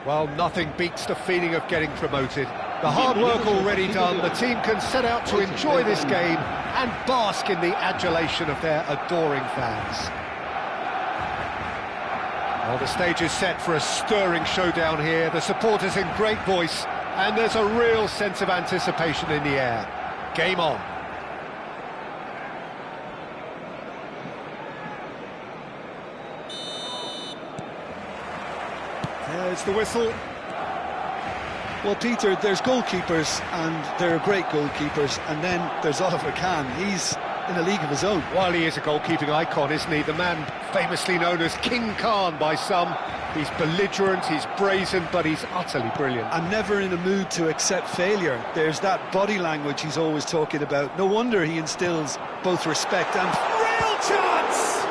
Well, nothing beats the feeling of getting promoted. The hard work already done, the team can set out to enjoy this game and bask in the adulation of their adoring fans. Well, the stage is set for a stirring showdown here. The supporters in great voice, and there's a real sense of anticipation in the air. Game on. There's the whistle. Well, Peter, there's goalkeepers, and there are great goalkeepers, and then there's Oliver Kann. He's in a league of his own. While he is a goalkeeping icon, isn't he? The man famously known as King Kann by some. He's belligerent, he's brazen, but he's utterly brilliant. And never in a mood to accept failure. There's that body language he's always talking about. No wonder he instills both respect and... Real chance!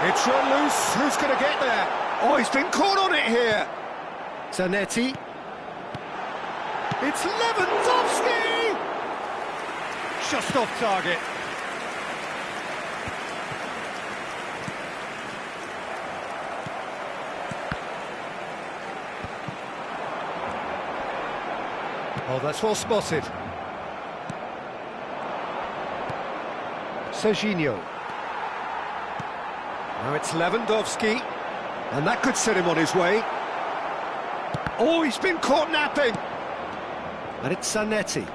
It's run loose. Who's going to get there? Oh, he's been caught on it here. Zanetti. It's Lewandowski! Just off target. Oh, that's well spotted. Serginho. Now it's Lewandowski. And that could set him on his way. Oh, he's been caught napping. And it's Zanetti.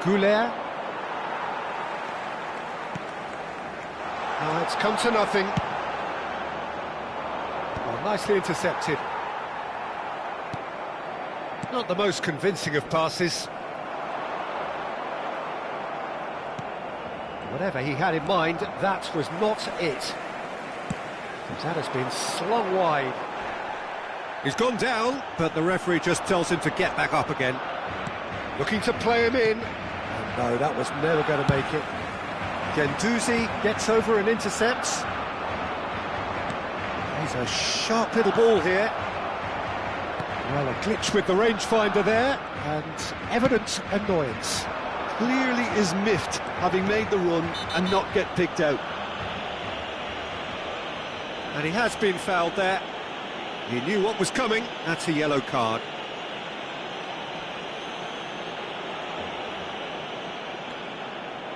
Goulet. It's come to nothing. Oh, nicely intercepted. Not the most convincing of passes. Whatever he had in mind, that was not it. That has been slung wide. He's gone down, but the referee just tells him to get back up again. Looking to play him in. And no, that was never going to make it. Guendouzi gets over and intercepts. He's a sharp little ball here. Well, a glitch with the rangefinder there, and evident annoyance. Clearly is miffed, having made the run and not get picked out. And he has been fouled there. He knew what was coming. That's a yellow card.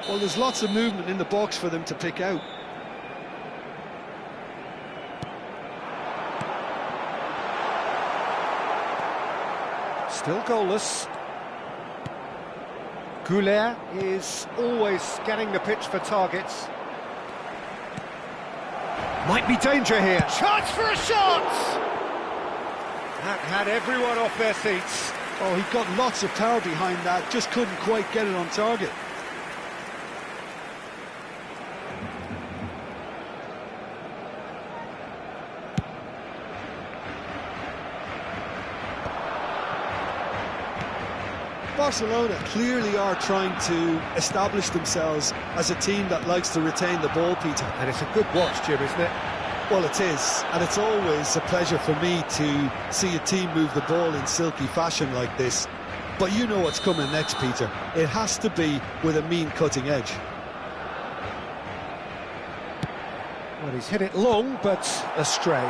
Well, there's lots of movement in the box for them to pick out. Still goalless. Goulet is always scanning the pitch for targets. Might be danger here. Chance for a shot! That had everyone off their seats. Oh, he got lots of power behind that, just couldn't quite get it on target. Barcelona clearly are trying to establish themselves as a team that likes to retain the ball, Peter. And it's a good watch, Jim, isn't it? Well, it is, and it's always a pleasure for me to see a team move the ball in silky fashion like this. But you know what's coming next, Peter. It has to be with a mean cutting edge. Well, he's hit it long, but astray.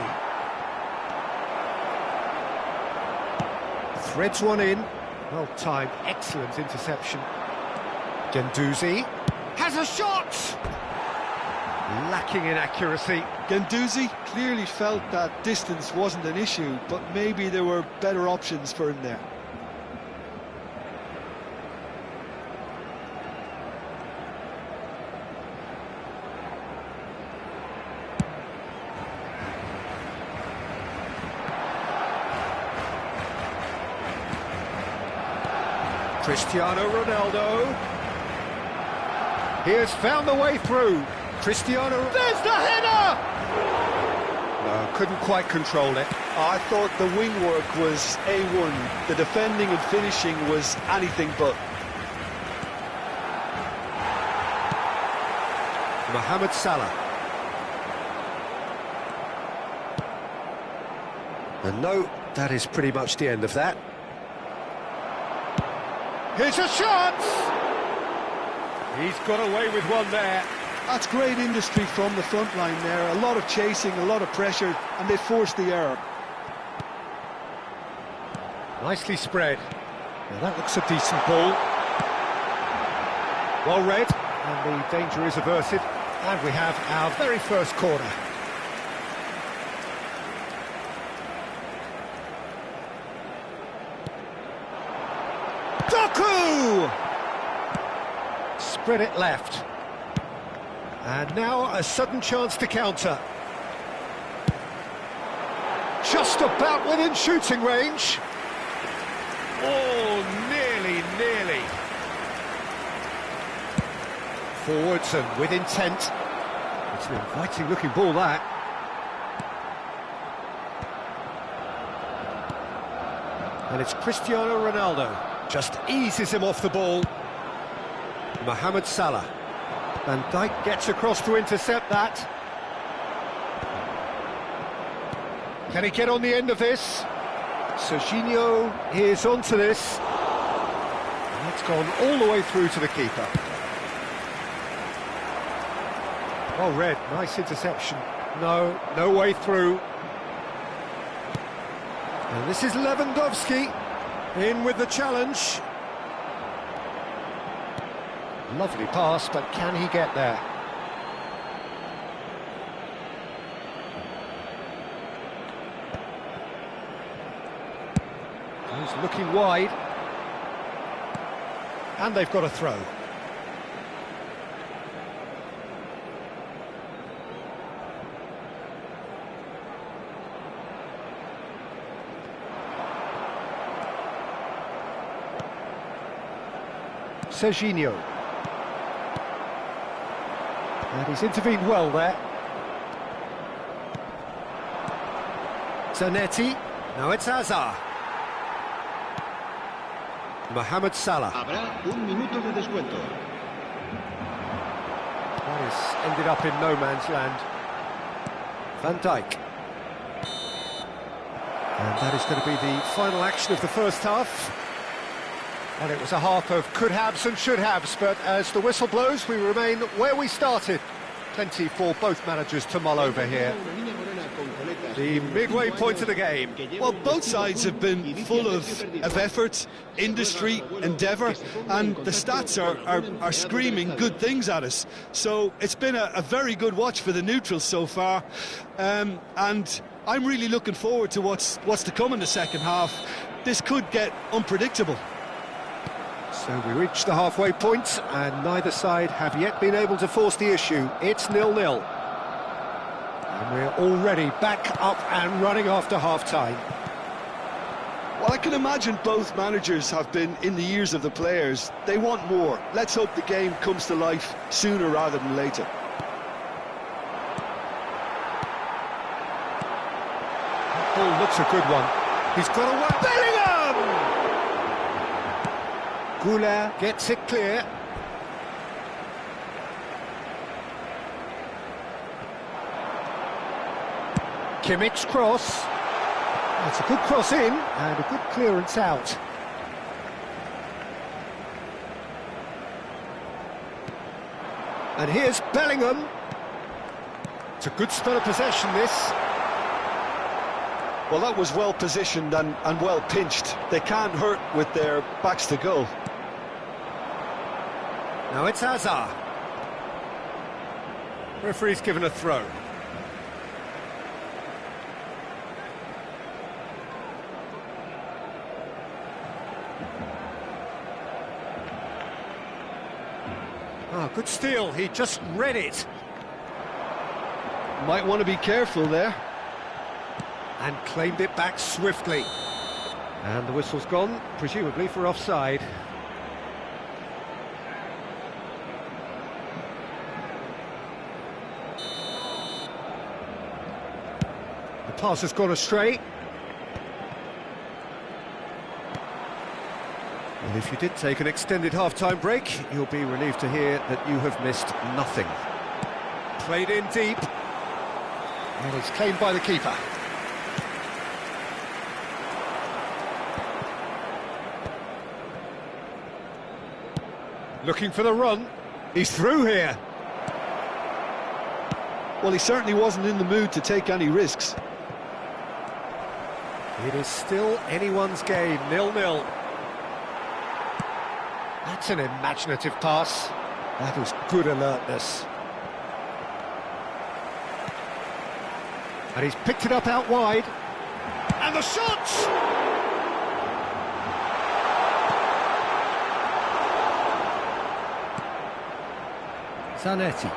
Threads one in. Well timed, excellent interception. Guendouzi has a shot! Lacking in accuracy. Guendouzi clearly felt that distance wasn't an issue, but maybe there were better options for him there. Cristiano Ronaldo. He has found the way through. Cristiano, there's the header! No, couldn't quite control it. I thought the wing work was A1. The defending and finishing was anything but. Mohamed Salah. And no, that is pretty much the end of that. Here's a shot! He's got away with one there. That's great industry from the front line there. A lot of chasing, a lot of pressure, and they forced the error. Nicely spread. Now that looks a decent ball. Well read, and the danger is averted. And we have our very first corner. Doku! Spread it left. And now a sudden chance to counter. Just about within shooting range. Oh, nearly. Forwards and with intent. It's an inviting looking ball, that. And it's Cristiano Ronaldo. Just eases him off the ball. Mohamed Salah. Van Dijk gets across to intercept that. Can he get on the end of this? Serginho is onto this. And it's gone all the way through to the keeper. Well read, nice interception. No way through. And this is Lewandowski in with the challenge. Lovely pass, but can he get there? He's looking wide. And they've got a throw. Serginho. And he's intervened well there. Zanetti. Now it's Hazard. Mohamed Salah. Habrá un minuto de descuento. That has ended up in no man's land. Van Dijk. And that is going to be the final action of the first half. And it was a half of could-haves and should-haves, but as the whistle blows, we remain where we started. Plenty for both managers to mull over here. The midway point of the game. Well, both sides have been full of effort, industry, endeavour, and the stats are screaming good things at us. So it's been a very good watch for the neutrals so far, and I'm really looking forward to what's to come in the second half. This could get unpredictable. So we reach the halfway point, and neither side have yet been able to force the issue. It's 0-0. And we're already back up and running after half-time. Well, I can imagine both managers have been in the ears of the players. They want more. Let's hope the game comes to life sooner rather than later. That ball looks a good one. He's got away. Bellingham! Goulart gets it clear. Kimmich's cross. That's a good cross in and a good clearance out. And here's Bellingham. It's a good spell of possession, this. Well, that was well positioned and well pinched. They can't hurt with their backs to goal. Now it's Hazard. Referee's given a throw. Ah, good steal, he just read it. Might want to be careful there. And claimed it back swiftly. And the whistle's gone, presumably for offside. The pass has gone astray. Well, if you did take an extended half-time break, you'll be relieved to hear that you have missed nothing. Played in deep. And it's claimed by the keeper. Looking for the run. He's through here. Well, he certainly wasn't in the mood to take any risks. It is still anyone's game, 0-0. That's an imaginative pass. That is good alertness. And he's picked it up out wide. And the shot! Zanetti.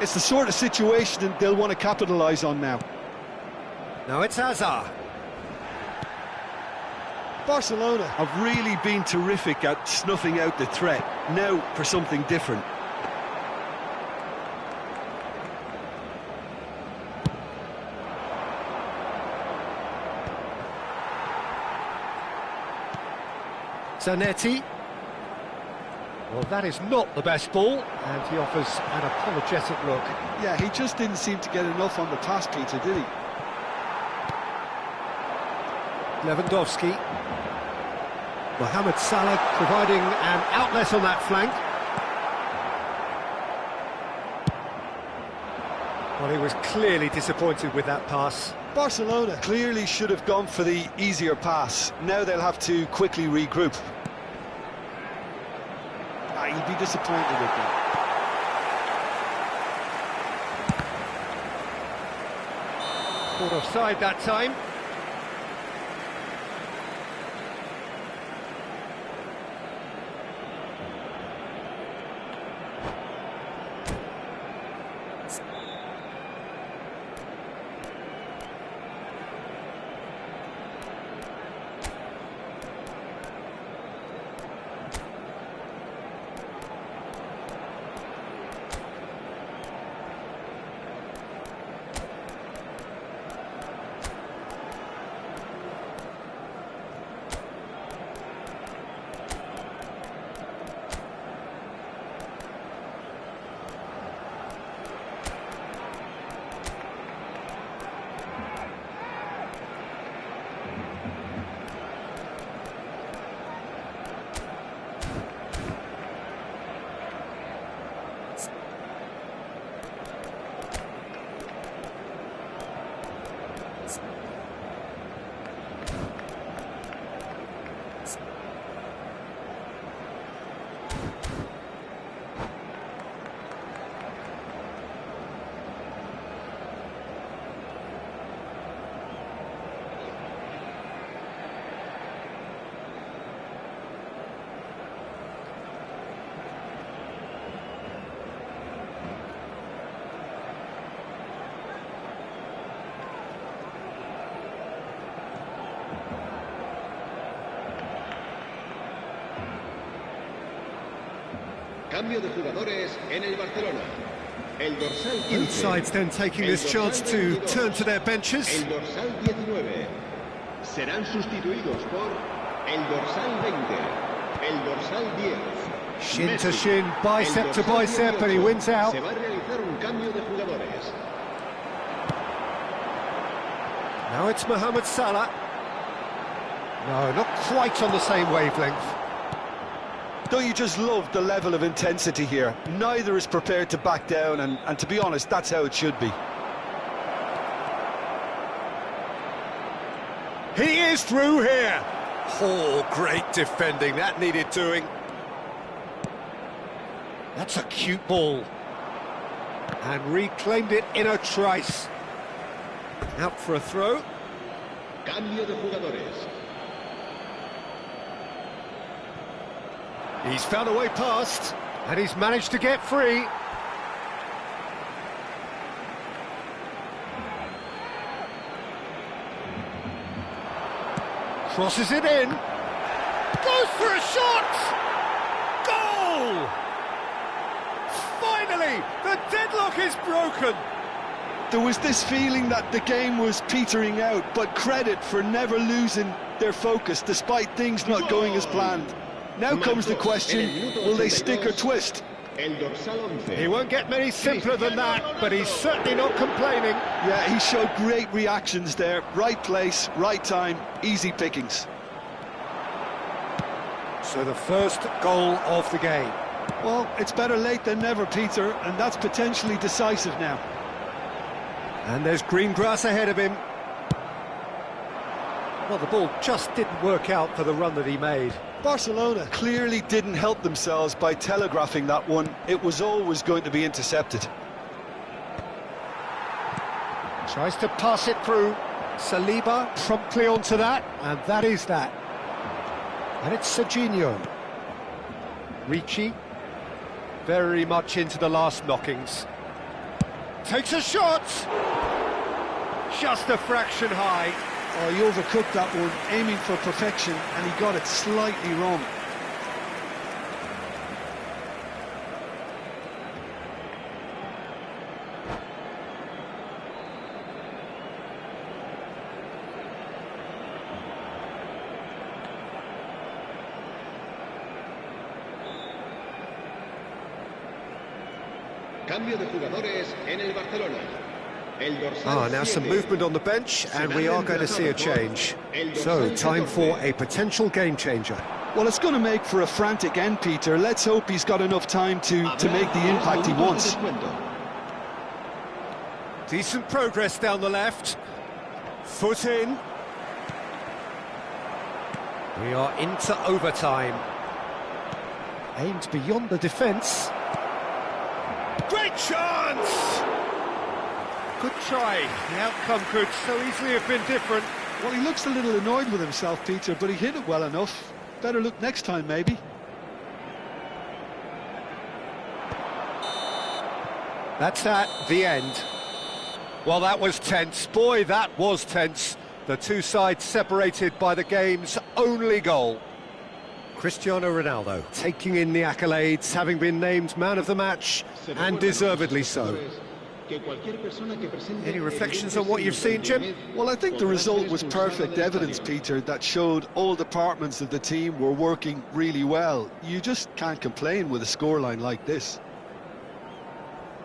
It's the sort of situation that they'll want to capitalise on now. Now it's Hazard. Barcelona have really been terrific at snuffing out the threat. Now for something different. Zanetti. Well, that is not the best ball, and he offers an apologetic look. Yeah, he just didn't seem to get enough on the pass, Peter, did he? Lewandowski. Mohamed Salah providing an outlet on that flank. Well, he was clearly disappointed with that pass. Barcelona clearly should have gone for the easier pass. Now they'll have to quickly regroup. He'd be disappointed with them. Caught offside that time. Cambio de jugadores en el Barcelona. El dorsal 15. Both sides then taking this chance to turn to their benches. El dorsal 19. Serán sustituidos por el dorsal 20. El dorsal 10. Shin to shin, bicep to bicep, and he wins out. Se va a realizar un cambio de jugadores. Now it's Mohamed Salah. No, not quite on the same wavelength. Don't you just love the level of intensity here? Neither is prepared to back down, and to be honest, that's how it should be. He is through here. Oh, great defending. That needed doing. That's a cute ball. And reclaimed it in a trice. Out for a throw. Cambio de jugadores. He's found a way past, and he's managed to get free. Crosses it in. Goes for a shot! Goal! Finally, the deadlock is broken. There was this feeling that the game was petering out, but credit for never losing their focus despite things not going as planned. Now comes the question, will they stick or twist? He won't get many simpler than that, but he's certainly not complaining. Yeah, he showed great reactions there. Right place, right time, easy pickings. So the first goal of the game. Well, it's better late than never, Peter, and that's potentially decisive now. And there's green grass ahead of him. Well, the ball just didn't work out for the run that he made. Barcelona clearly didn't help themselves by telegraphing that one. It was always going to be intercepted. Tries to pass it through. Saliba promptly onto that, and that is that. And it's Serginho. Ricci, very much into the last knockings. Takes a shot! Just a fraction high. Oh, he overcooked that one, aiming for perfection, and he got it slightly wrong. Cambio de jugadores en el Barcelona. El dorsal Now some 7. movement on the bench, and we are going to see a change. So, time for a potential game changer. Well, it's going to make for a frantic end, Peter. Let's hope he's got enough time to make the impact he wants. Decent progress down the left. Foot in. We are into overtime. Aimed beyond the defence. Great chance! Good try. The outcome could so easily have been different. Well, he looks a little annoyed with himself, Peter, but he hit it well enough. Better look next time, maybe. That's that, the end. Well, that was tense. Boy, that was tense. The two sides separated by the game's only goal. Cristiano Ronaldo taking in the accolades, having been named man of the match, and deservedly so. Any reflections on what you've seen, Jim? Well, I think the result was perfect evidence, Peter, that showed all departments of the team were working really well. You just can't complain with a scoreline like this.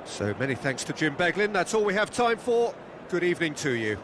So many thanks to Jim Beglin. That's all we have time for. Good evening to you.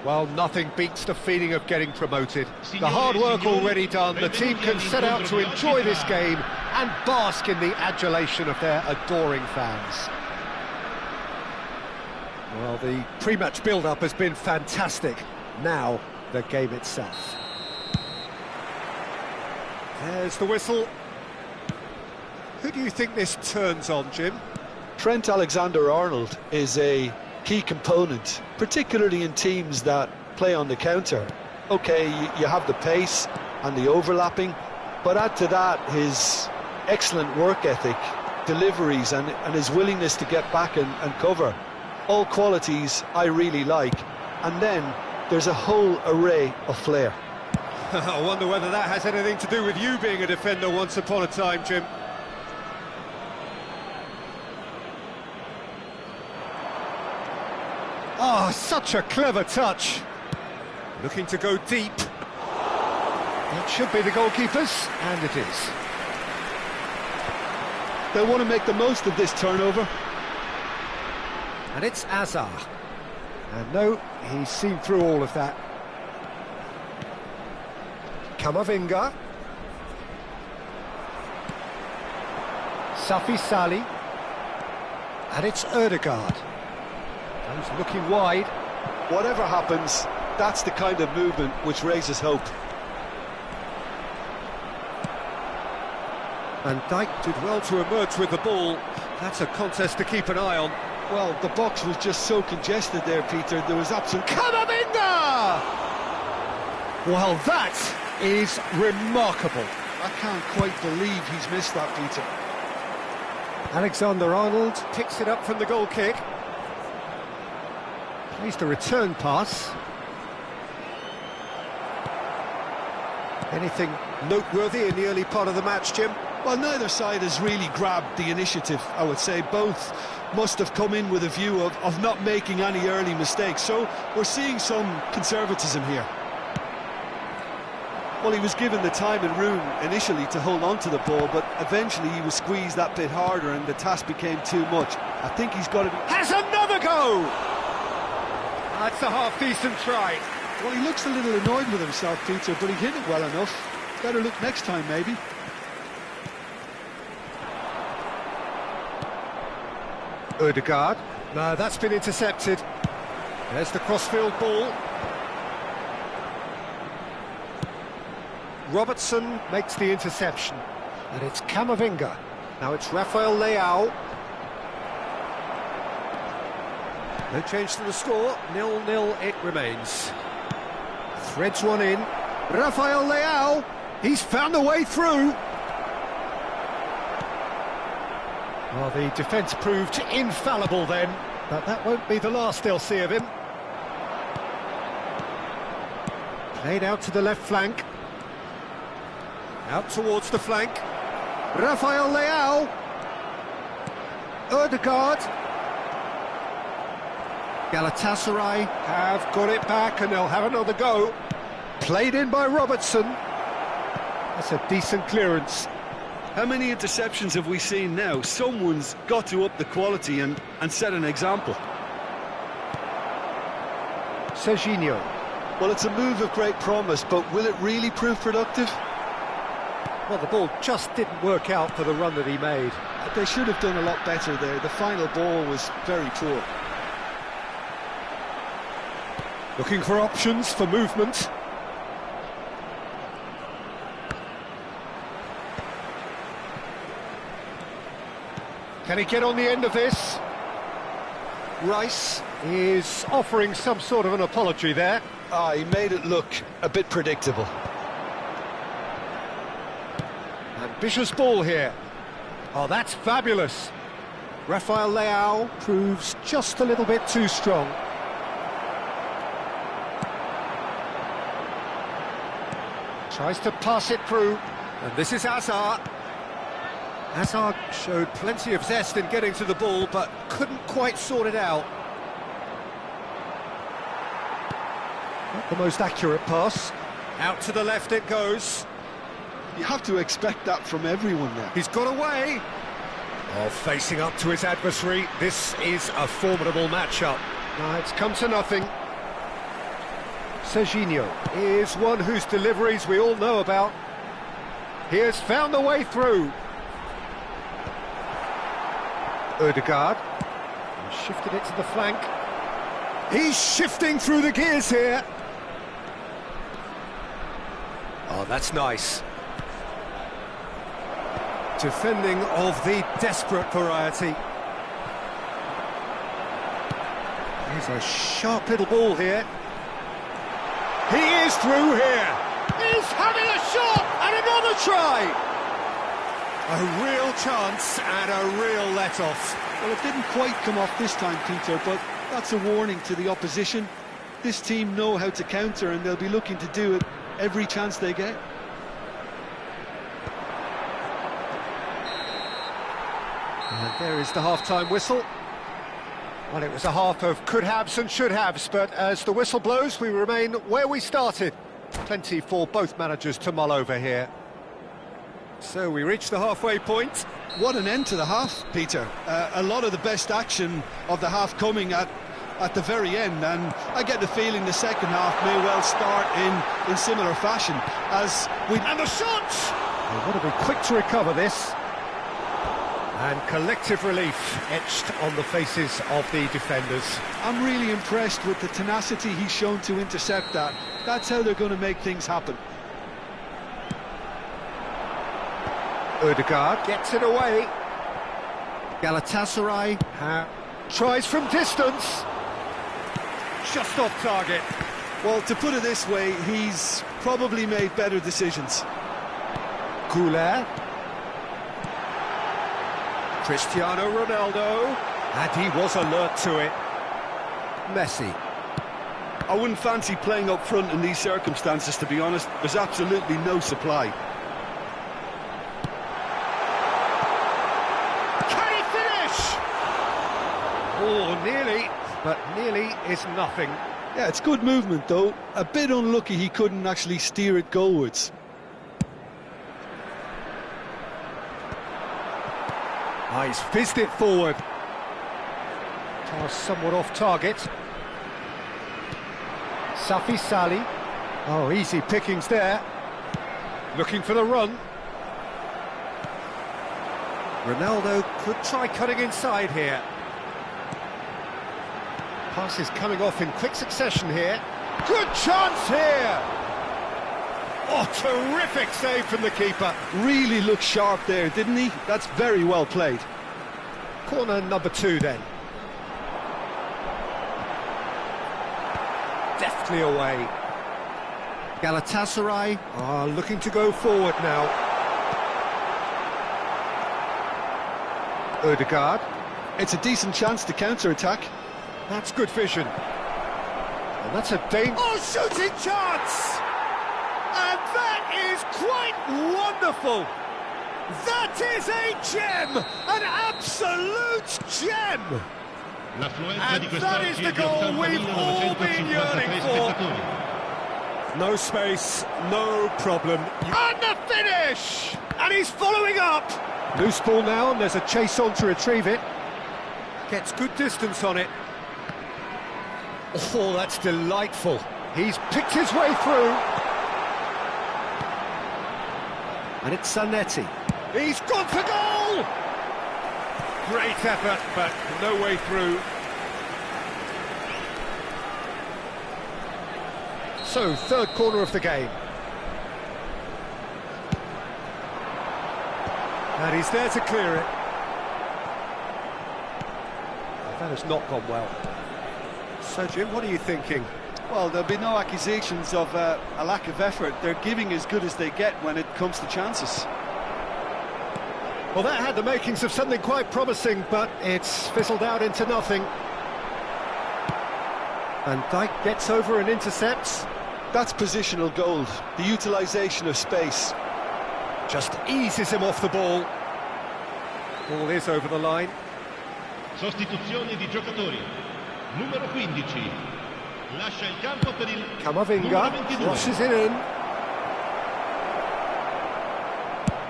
Well, nothing beats the feeling of getting promoted. The hard work already done, the team can set out to enjoy this game and bask in the adulation of their adoring fans. Well, the pre-match build-up has been fantastic. Now, the game itself. There's the whistle. Who do you think this turns on, Jim? Trent Alexander-Arnold is a key component, particularly in teams that play on the counter. Okay, you have the pace and the overlapping, but add to that his excellent work ethic, deliveries and his willingness to get back and cover. All qualities I really like. And then there's a whole array of flair. I wonder whether that has anything to do with you being a defender once upon a time, Jim. Oh, such a clever touch. Looking to go deep. It should be the goalkeepers, and it is. They want to make the most of this turnover. And it's Azar. And no, he's seen through all of that. Camavinga. Safi Sali. And it's Ødegaard. He's looking wide. Whatever happens, that's the kind of movement which raises hope. Van Dijk did well to emerge with the ball. That's a contest to keep an eye on. Well, the box was just so congested there, Peter. There was absolute... Camavinga! Well, that is remarkable. I can't quite believe he's missed that, Peter. Alexander-Arnold picks it up from the goal kick. Plays the return pass. Anything noteworthy in the early part of the match, Jim? Well, neither side has really grabbed the initiative, I would say. Both must have come in with a view of not making any early mistakes. So we're seeing some conservatism here. Well, he was given the time and room initially to hold on to the ball, but eventually he was squeezed that bit harder and the task became too much. I think he's got to be... Has another go! That's a half-decent try. Well, he looks a little annoyed with himself, Peter, but he hit it well enough. Better look next time, maybe. Ødegaard. No, that's been intercepted. There's the crossfield ball. Robertson makes the interception. And it's Camavinga. Now it's Rafael Leao. No change to the score. 0-0 it remains. Threads one in. Rafael Leao. He's found a way through. Well, the defence proved infallible then, but that won't be the last they'll see of him. Played out to the left flank. Out towards the flank. Rafael Leao. Ødegaard. Galatasaray have got it back and they'll have another go. Played in by Robertson. That's a decent clearance. How many interceptions have we seen now? Someone's got to up the quality and set an example. Serginho. Well, it's a move of great promise, but will it really prove productive? Well, the ball just didn't work out for the run that he made. They should have done a lot better there. The final ball was very poor. Looking for options for movement. Can he get on the end of this? Rice is offering some sort of an apology there. He made it look a bit predictable. Ambitious ball here. Oh, that's fabulous. Rafael Leao proves just a little bit too strong. Tries to pass it through. And this is Azar. Hazard showed plenty of zest in getting to the ball, but couldn't quite sort it out. Not the most accurate pass. Out to the left it goes. You have to expect that from everyone now. He's got away. Oh, facing up to his adversary. This is a formidable match-up. Now it's come to nothing. Serginho is one whose deliveries we all know about. He has found a way through. Ødegaard and shifted it to the flank. He's shifting through the gears here. Oh, that's nice. Defending of the desperate variety. Here's a sharp little ball here. He is through here. He's having a shot and another try. A real chance and a real let-off. Well, it didn't quite come off this time, Peter, but that's a warning to the opposition. This team know how to counter, and they'll be looking to do it every chance they get. And there is the half-time whistle. Well, it was a half of could-haves and should-haves, but as the whistle blows, we remain where we started. Plenty for both managers to mull over here. So we reach the halfway point. What an end to the half, Peter. A lot of the best action of the half coming at the very end, and I get the feeling the second half may well start in similar fashion as we... And the shot! They want to be quick to recover this. And collective relief etched on the faces of the defenders. I'm really impressed with the tenacity he's shown to intercept that. That's how they're going to make things happen. Ødegaard gets it away. Galatasaray tries from distance. Just off target. Well, to put it this way, he's probably made better decisions. Goulet. Cristiano Ronaldo, and he was alert to it. Messi. I wouldn't fancy playing up front in these circumstances, to be honest. There's absolutely no supply. Can he finish? Oh, nearly, but nearly is nothing. Yeah, it's good movement, though. A bit unlucky he couldn't actually steer it goalwards. He's fizzed it forward. Pass somewhat off target. Safi Sali. Oh, easy pickings there. Looking for the run. Ronaldo could try cutting inside here. Pass is coming off in quick succession here. Good chance here! Oh, terrific save from the keeper. Really looked sharp there, didn't he? That's very well played. Corner number 2 then. Deftly away. Galatasaray are looking to go forward now. Ødegaard. It's a decent chance to counter-attack. That's good vision. And that's a danger. Oh, shooting chance! And that is quite wonderful! That is a gem! An absolute gem! And that is the goal we've all been yearning for. No space, no problem. And the finish! And he's following up! Loose ball now, and there's a chase on to retrieve it. Gets good distance on it. Oh, that's delightful. He's picked his way through. And it's Zanetti. He's gone for goal! Great effort, but no way through. So, third corner of the game. And he's there to clear it. That has not gone well. So, Jim, what are you thinking? Well, there'll be no accusations of a lack of effort. They're giving as good as they get when it comes to chances. Well, that had the makings of something quite promising, but it's fizzled out into nothing. Van Dijk gets over and intercepts. That's positional gold, the utilisation of space. Just eases him off the ball. Ball is over the line. Sostituzione di giocatori. Numero 15. Lascia il campo per il Camavinga numero 22. crosses it in.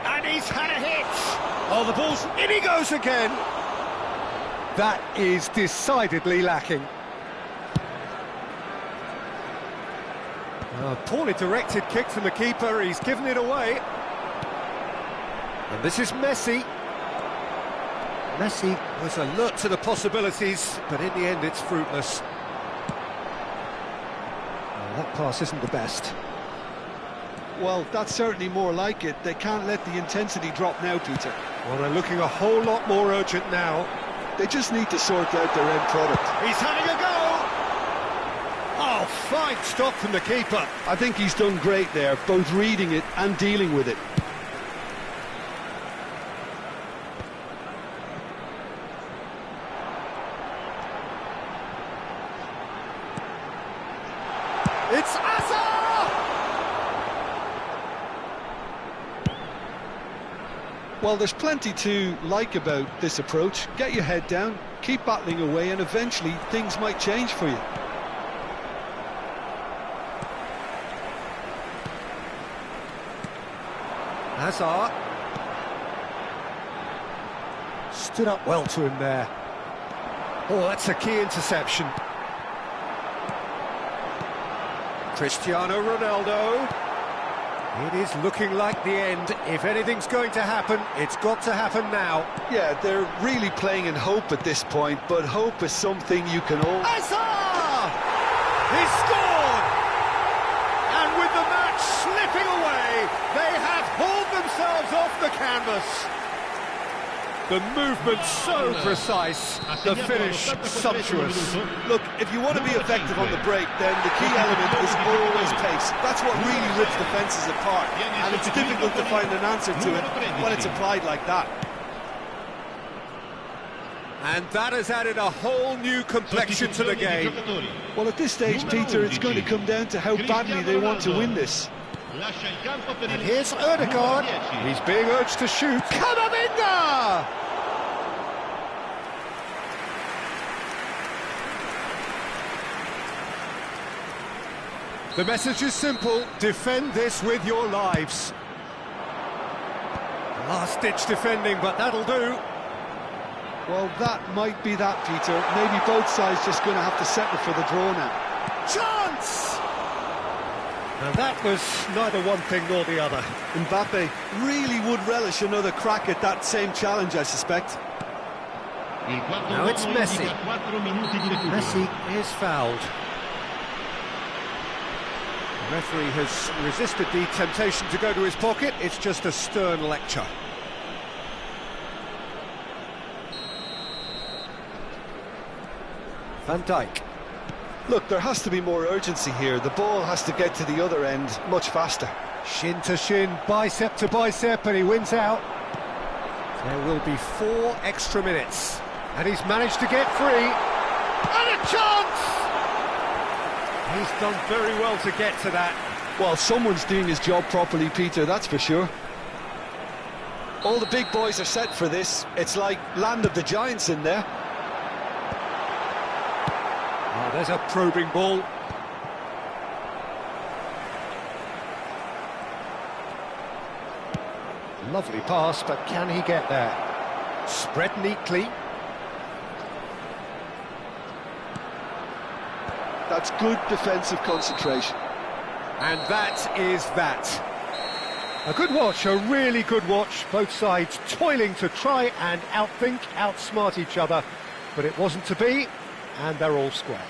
And he's had a hit. Oh, the ball's in, he goes again. That is decidedly lacking. A poorly directed kick from the keeper, he's given it away. And this is Messi. Messi was alert to the possibilities, but in the end it's fruitless. That pass isn't the best. Well, that's certainly more like it. They can't let the intensity drop now, Peter. Well, they're looking a whole lot more urgent now. They just need to sort out their end product. He's having a go! Oh, fine stop from the keeper. I think he's done great there, both reading it and dealing with it. It's Asa! Well, there's plenty to like about this approach. Get your head down, keep battling away, and eventually things might change for you. Hazard stood up well to him there. Oh, that's a key interception. Cristiano Ronaldo. It is looking like the end. If anything's going to happen, it's got to happen now. Yeah, they're really playing in hope at this point, but hope is something you can all... Hazard! He scored! And with the match slipping away, they have hauled themselves off the canvas. The movement so precise, the finish sumptuous. Look, if you want to be effective on the break, then the key element is always pace. That's what really rips defences apart, and it's difficult to find an answer to it when it's applied like that. And that has added a whole new complexion to the game. Well, at this stage, Peter, it's going to come down to how badly they want to win this. And here's Odegaard. He's being urged to shoot. Camavinga! The message is simple. Defend this with your lives. Last-ditch defending, but that'll do. Well, that might be that, Peter. Maybe both sides just going to have to settle for the draw now. Chance! And that was neither one thing nor the other. Mbappe really would relish another crack at that same challenge, I suspect. Now it's Messi. Messi is fouled. The referee has resisted the temptation to go to his pocket. It's just a stern lecture. Van Dijk. Look, there has to be more urgency here. The ball has to get to the other end much faster. Shin to shin, bicep to bicep, and he wins out. There will be 4 extra minutes. And he's managed to get free. And a chance! He's done very well to get to that. Well, someone's doing his job properly, Peter, that's for sure. All the big boys are set for this. It's like Land of the Giants in there. Oh, there's a probing ball. Lovely pass, but can he get there? Spread neatly. That's good defensive concentration. And that is that. A good watch, a really good watch. Both sides toiling to try and outthink, outsmart each other. But it wasn't to be, and they're all square.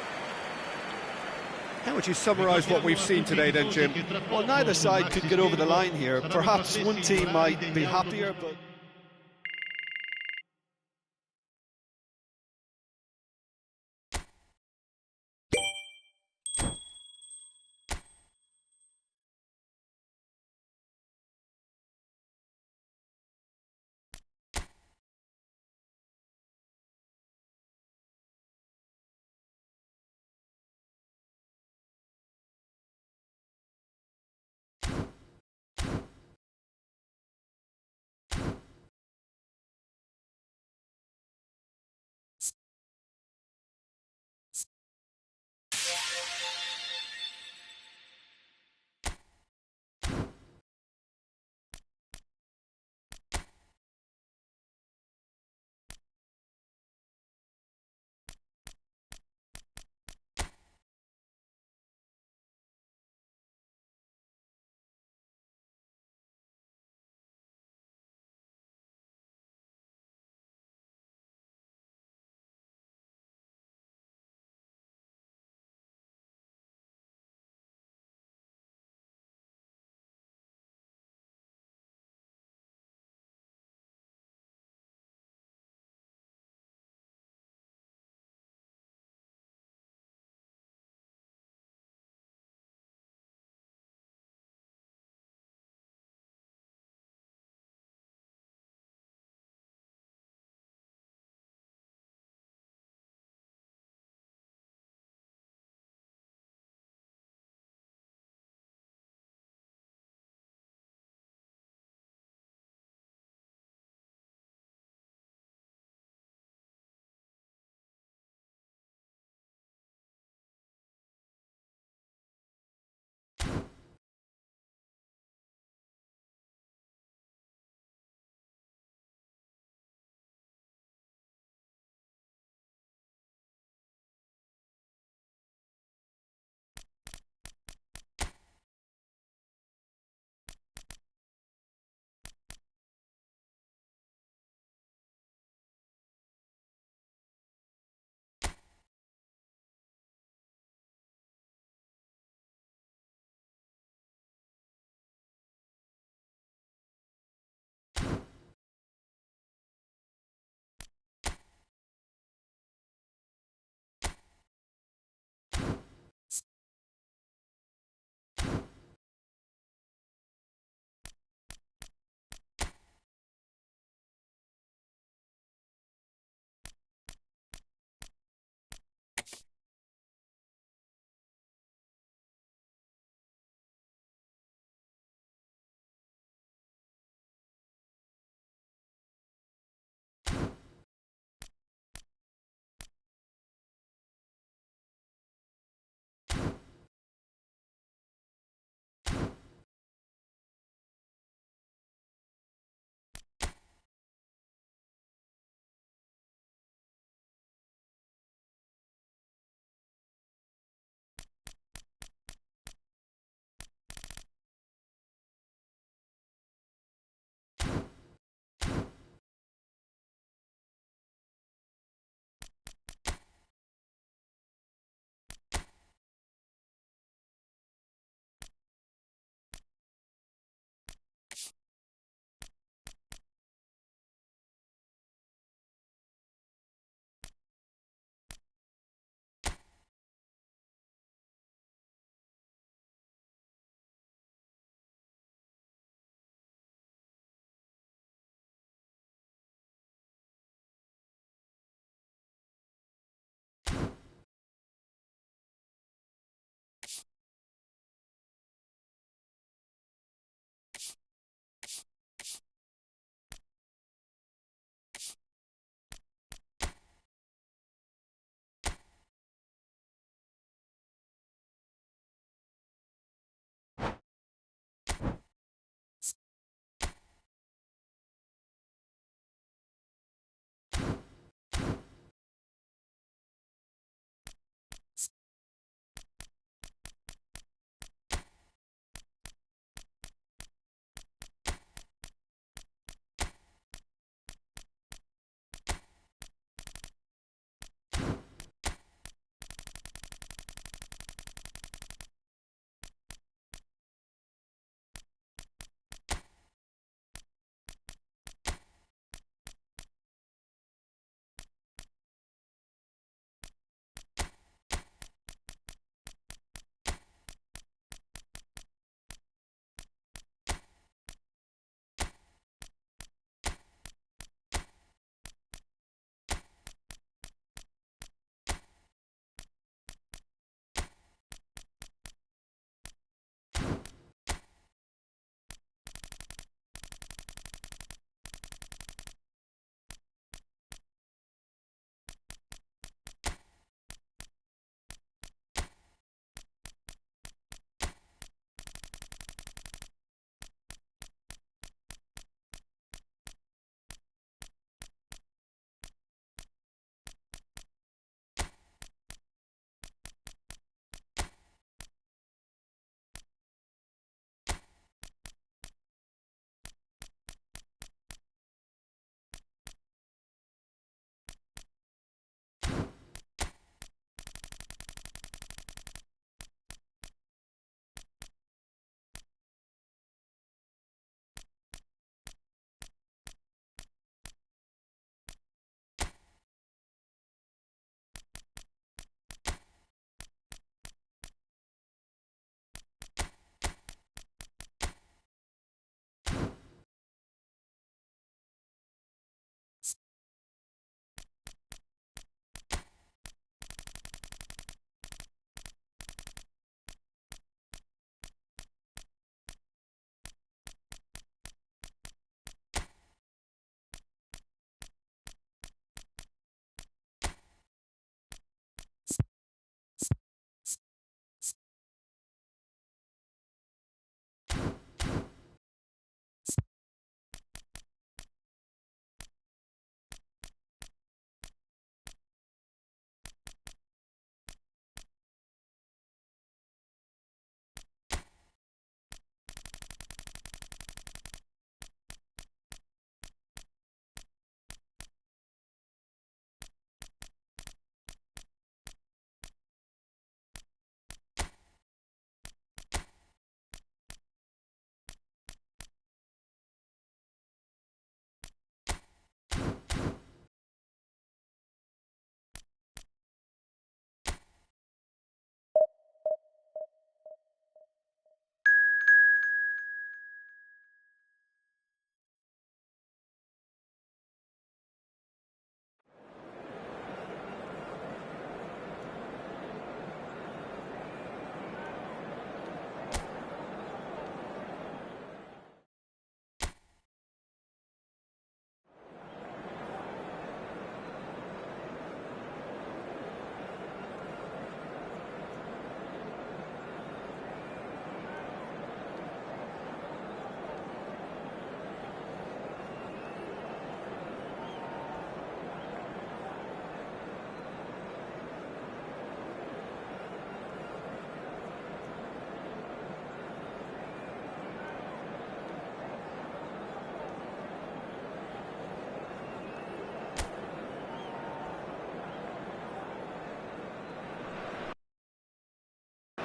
How would you summarise what we've seen today then, Jim? Well, neither side could get over the line here. Perhaps one team might be happier, but...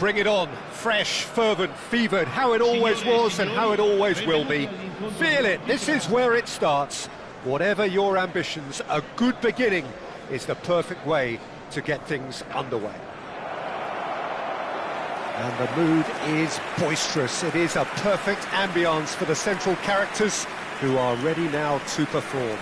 bring it on. Fresh, fervent, fevered, how it always was and how it always will be. Feel it, this is where it starts. Whatever your ambitions, a good beginning is the perfect way to get things underway. And the mood is boisterous. It is a perfect ambience for the central characters who are ready now to perform.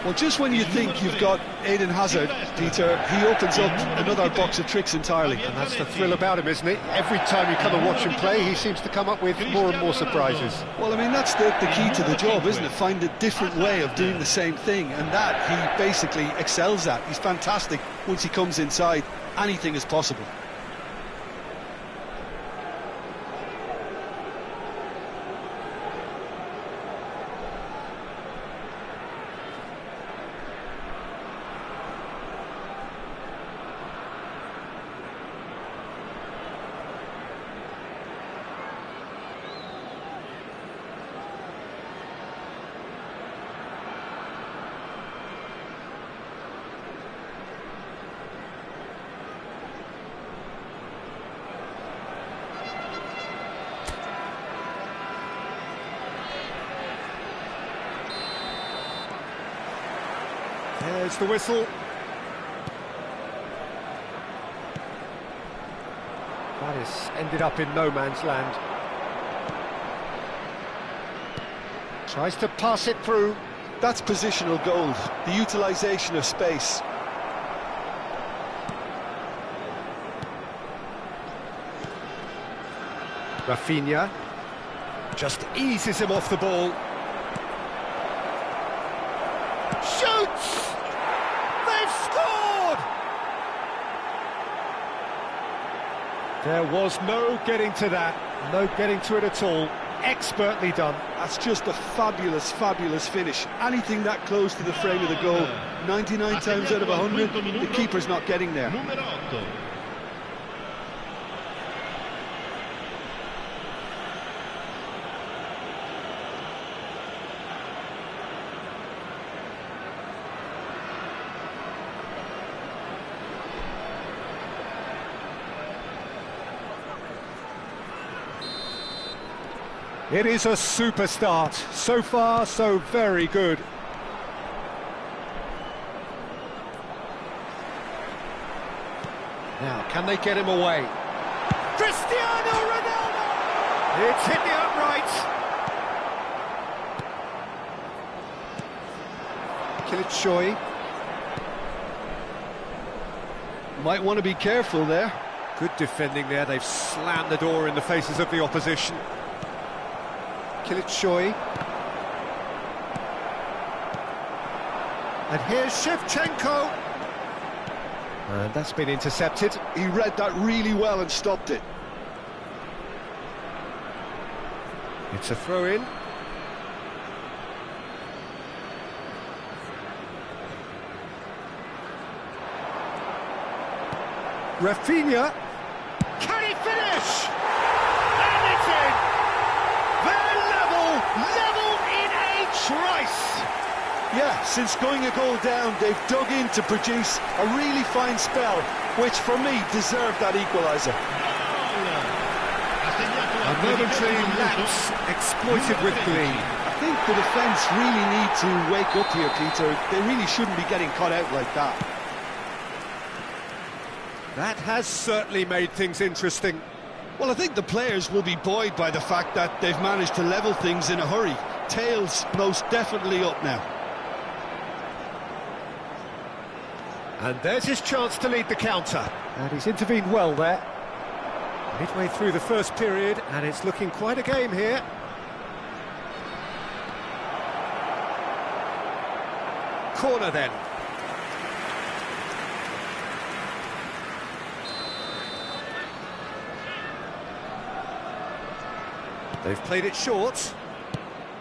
Well, just when you think you've got Eden Hazard, Peter, he opens up another box of tricks entirely. And that's the thrill about him, isn't it? Every time you come and watch him play, he seems to come up with more and more surprises. Well, I mean, that's the key to the job, isn't it? Find a different way of doing the same thing, and that he basically excels at. He's fantastic. Once he comes inside, anything is possible. There's the whistle. That has ended up in no man's land. Tries to pass it through. That's positional gold, the utilisation of space. Rafinha just eases him off the ball. Shoots! They've scored! There was no getting to that, no getting to it at all. Expertly done. That's just a fabulous, fabulous finish. Anything that close to the frame of the goal, 99 times out of 100, the keeper's not getting there. It is a super start. So far, so very good. Now, can they get him away? Cristiano Ronaldo! It's hit the upright. Kilichoy. Might want to be careful there. Good defending there. They've slammed the door in the faces of the opposition. Kilichoy. And here's Shevchenko. And that's been intercepted. He read that really well and stopped it. It's a throw-in. Rafinha. Can he finish? And it's in! They're level in a trice! Yeah, since going a goal down, they've dug in to produce a really fine spell, which for me deserved that equaliser. A momentary lapse exploited with glee. I think the defence really need to wake up here, Peter. They really shouldn't be getting caught out like that. That has certainly made things interesting. Well, I think the players will be buoyed by the fact that they've managed to level things in a hurry. Tails most definitely up now. And there's his chance to lead the counter. And he's intervened well there. Midway through the first period, and it's looking quite a game here. Corner then. They've played it short.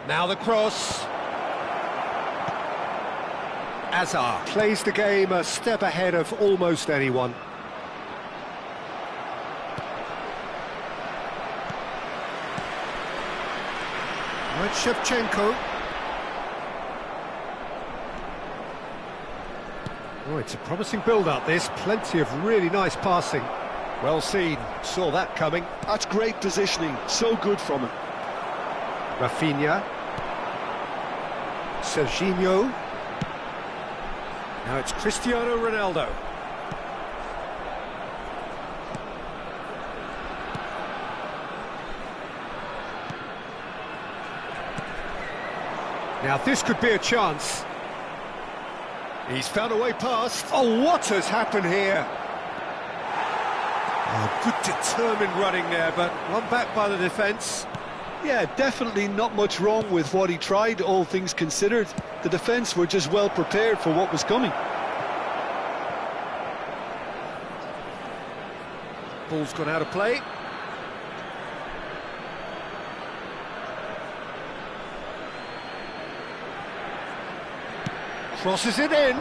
Now the cross. Azar plays the game a step ahead of almost anyone. Right, Shevchenko. Oh, it's a promising build-up, this. Plenty of really nice passing. Well seen. Saw that coming. That's great positioning. So good from him. Rafinha. Serginho. Now it's Cristiano Ronaldo. Now this could be a chance. He's found a way past. Oh, what has happened here? Oh, good determined running there, but one back by the defence. Yeah, definitely not much wrong with what he tried, all things considered. The defence were just well prepared for what was coming. Ball's gone out of play. Crosses it in.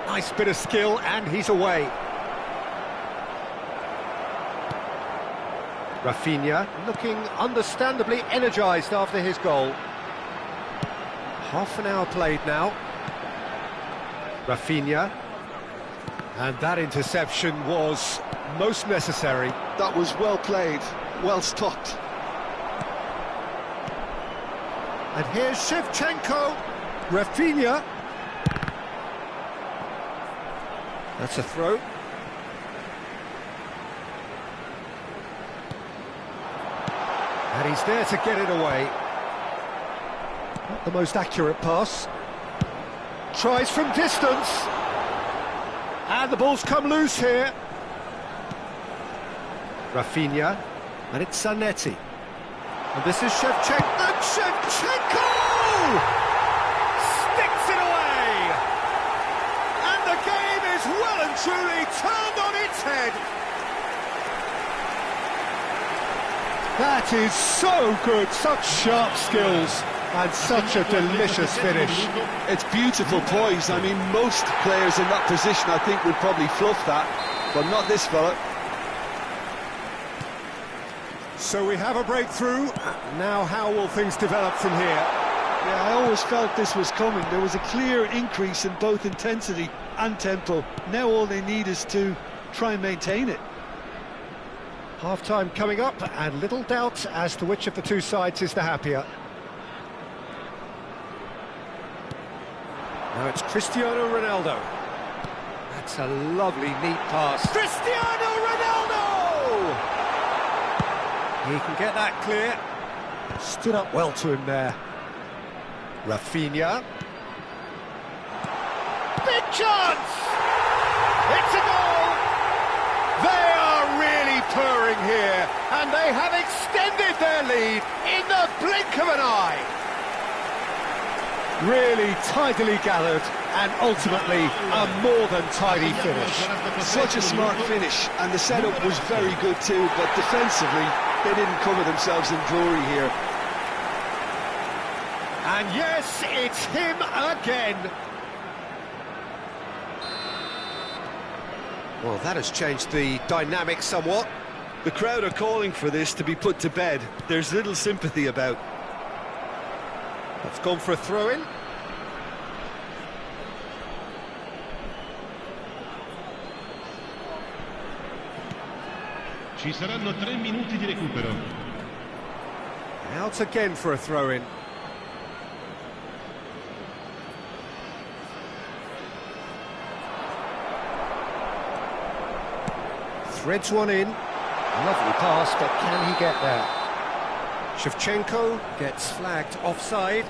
Nice bit of skill, and he's away. Rafinha looking understandably energised after his goal. Half an hour played now. Rafinha. And that interception was most necessary. That was well played, well stopped. And here's Shevchenko. Rafinha. That's a throw. And he's there to get it away. Not the most accurate pass. Tries from distance. And the ball's come loose here. Rafinha. And it's Zanetti. And this is Shevchenko. And Shevchenko! Sticks it away! And the game is well and truly turned on its head. That is so good, such sharp skills, and such a delicious finish. It's beautiful poise. I mean, most players in that position, I think, would probably fluff that, but not this fella. So we have a breakthrough. Now how will things develop from here? Yeah, I always felt this was coming. There was a clear increase in both intensity and tempo. Now all they need is to try and maintain it. Half-time coming up, and little doubt as to which of the two sides is the happier. Now it's Cristiano Ronaldo. That's a lovely, neat pass. Cristiano Ronaldo! He can get that clear. Stood up well to him there. Rafinha. Big chance! It's a goal! They are really purring here, and they have extended their lead in the blink of an eye. Really tidily gathered, and ultimately a more than tidy finish. Such a smart finish, and the setup was very good too, but defensively they didn't cover themselves in glory here. And yes, it's him again. Well, that has changed the dynamic somewhat. The crowd are calling for this to be put to bed. There's little sympathy about. That's gone for a throw-in. Ci saranno 3 minuti di recupero. Out again for a throw-in. Threads one in. Lovely pass, but can he get there? Shevchenko gets flagged offside.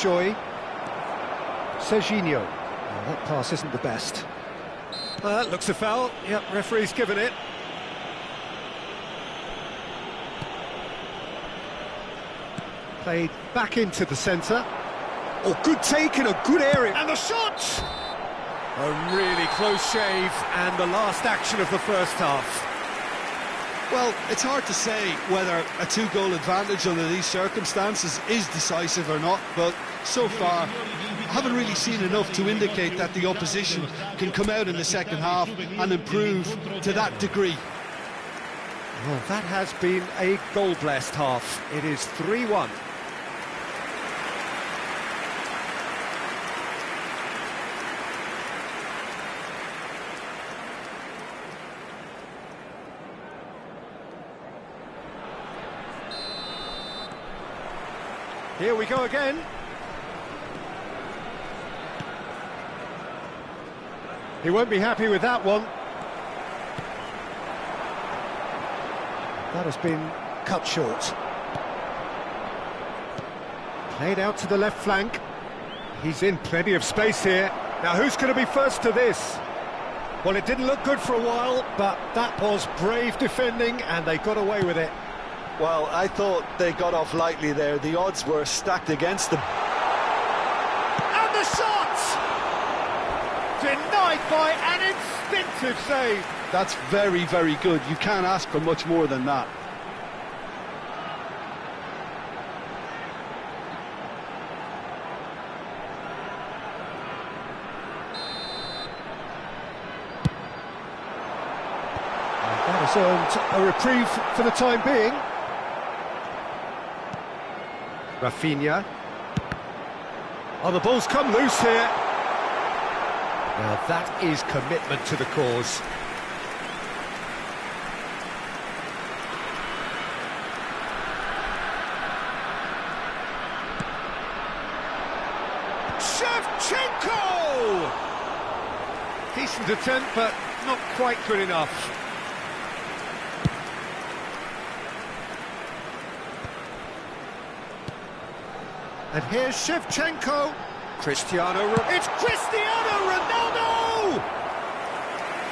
Serginho. Serginho. Oh, that pass isn't the best. That looks a foul. Yep, referee's given it. Played back into the centre. Oh, good take in a good area. And the shot! A really close shave, and the last action of the first half. Well, it's hard to say whether a two-goal advantage under these circumstances is decisive or not, but so far I haven't really seen enough to indicate that the opposition can come out in the second half and improve to that degree. Well, that has been a goal-blessed half. It is 3-1. Here we go again. He won't be happy with that one. That has been cut short. Played out to the left flank. He's in plenty of space here. Now, who's going to be first to this? Well, it didn't look good for a while, but that was brave defending, and they got away with it. Well, I thought they got off lightly there. The odds were stacked against them. And the shot! Denied by an instinctive save. That's very, very good. You can't ask for much more than that. And that has earned a reprieve for the time being. Rafinha. Oh, the ball's come loose here. Now that is commitment to the cause. Shevchenko! Decent attempt, but not quite good enough. And here's Shevchenko. It's Cristiano Ronaldo!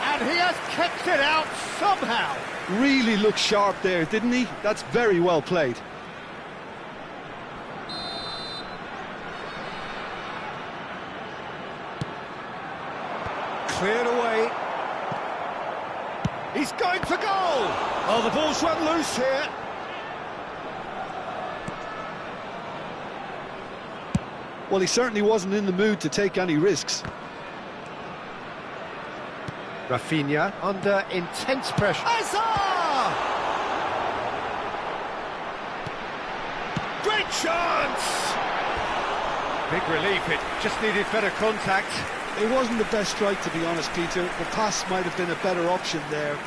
And he has kept it out somehow. Really looked sharp there, didn't he? That's very well played. Cleared away. He's going for goal! Oh, the ball's run loose here. Well, he certainly wasn't in the mood to take any risks. Rafinha under intense pressure. Hazard! Great chance! Big relief, it just needed better contact. It wasn't the best strike, to be honest, Peter. The pass might have been a better option there.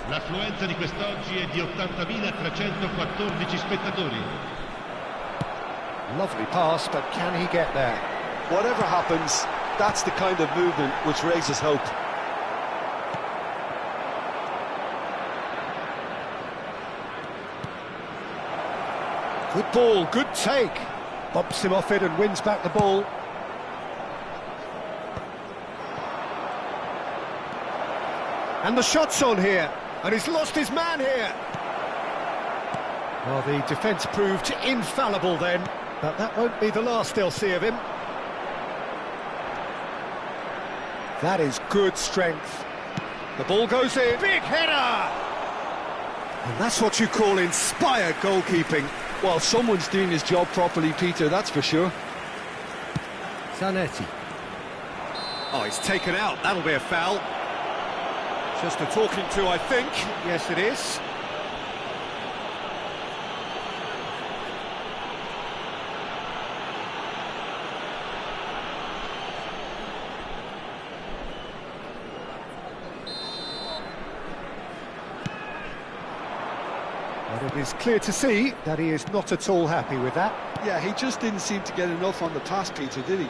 L'affluenza di quest'oggi è di 80.314 spettatori. Lovely pass, but can he get there? Whatever happens, that's the kind of movement which raises hope. Good ball, good take. Bumps him off it and wins back the ball. And the shot's on here. And he's lost his man here. Well, the defence proved infallible then, but that won't be the last they'll see of him. That is good strength. The ball goes in. Big header! And that's what you call inspired goalkeeping. Well, someone's doing his job properly, Peter, that's for sure. Zanetti. Oh, he's taken out. That'll be a foul. Just a talking to, I think. Yes, it is. But it is clear to see that he is not at all happy with that. Yeah, he just didn't seem to get enough on the pass, Peter, did he?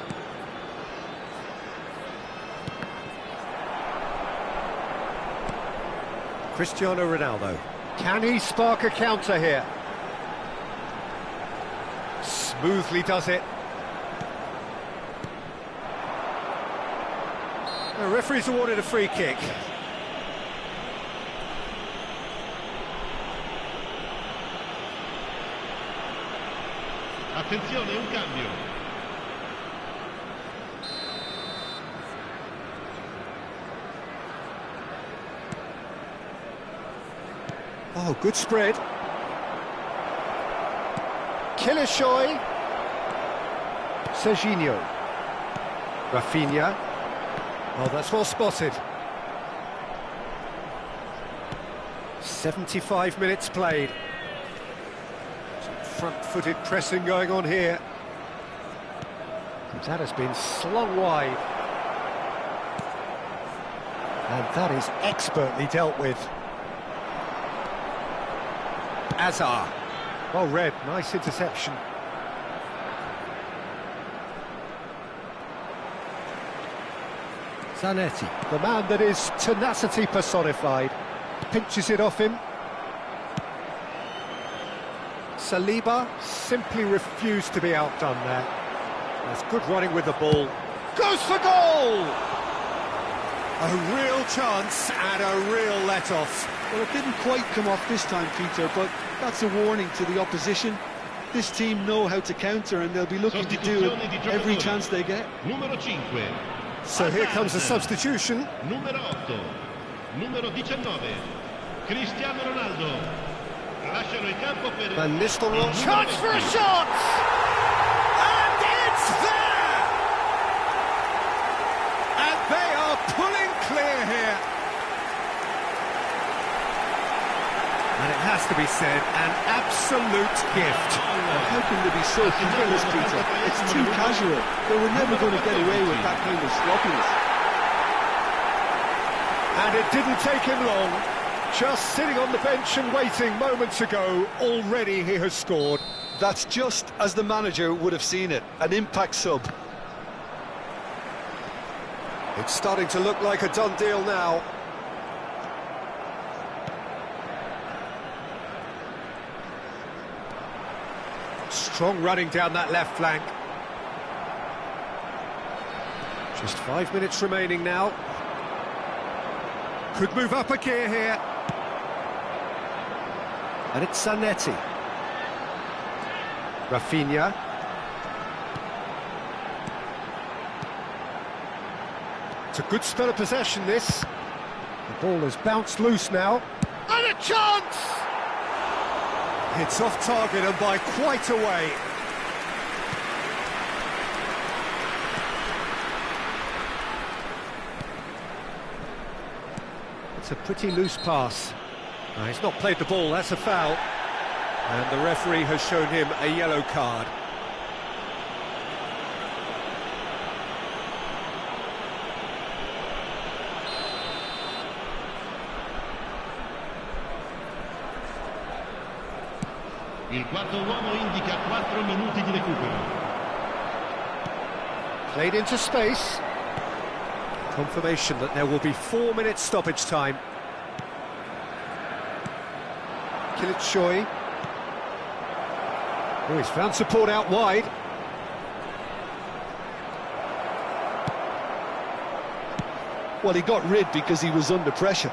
Cristiano Ronaldo. Can he spark a counter here? Smoothly does it. The referee's awarded a free kick. Attenzione, un cambio. Oh, good spread. Kilishoy. Serginho. Rafinha. Oh, that's well spotted. 75 minutes played. Some front-footed pressing going on here. That has been slung wide. And that is expertly dealt with. Azar. Well read, nice interception. Zanetti, the man that is tenacity personified, pinches it off him. Saliba simply refused to be outdone there. That's good running with the ball. Goes for goal! A real chance and a real let-off. Well, it didn't quite come off this time, Peter, but that's a warning to the opposition. This team know how to counter, and they'll be looking to do it every chance they get. Numero 5. So here comes a substitution. Numero 8. Numero 19. Cristiano Ronaldo. Lasciano il campo per Van Nistelrooy. Chance for a shot! And it's there! And they are pulling clear here. And it has to be said, an absolute gift. How can they be so careless, Peter? It's too casual. They were never going to get away with that kind of sloppiness. And it didn't take him long. Just sitting on the bench and waiting moments ago, already he has scored. That's just as the manager would have seen it, an impact sub. It's starting to look like a done deal now. Strong running down that left flank. Just 5 minutes remaining now. Could move up a gear here. And it's Zanetti. Rafinha. It's a good spell of possession, this. The ball has bounced loose now. And a chance! It's off target and by quite a way. It's a pretty loose pass. He's not played the ball, that's a foul. And the referee has shown him a yellow card. Il quarto uomo indica 4 minuti di recupero. Played into space. Confirmation that there will be 4 minutes stoppage time. Kilishoy. Oh, he's found support out wide. Well, he got rid because he was under pressure.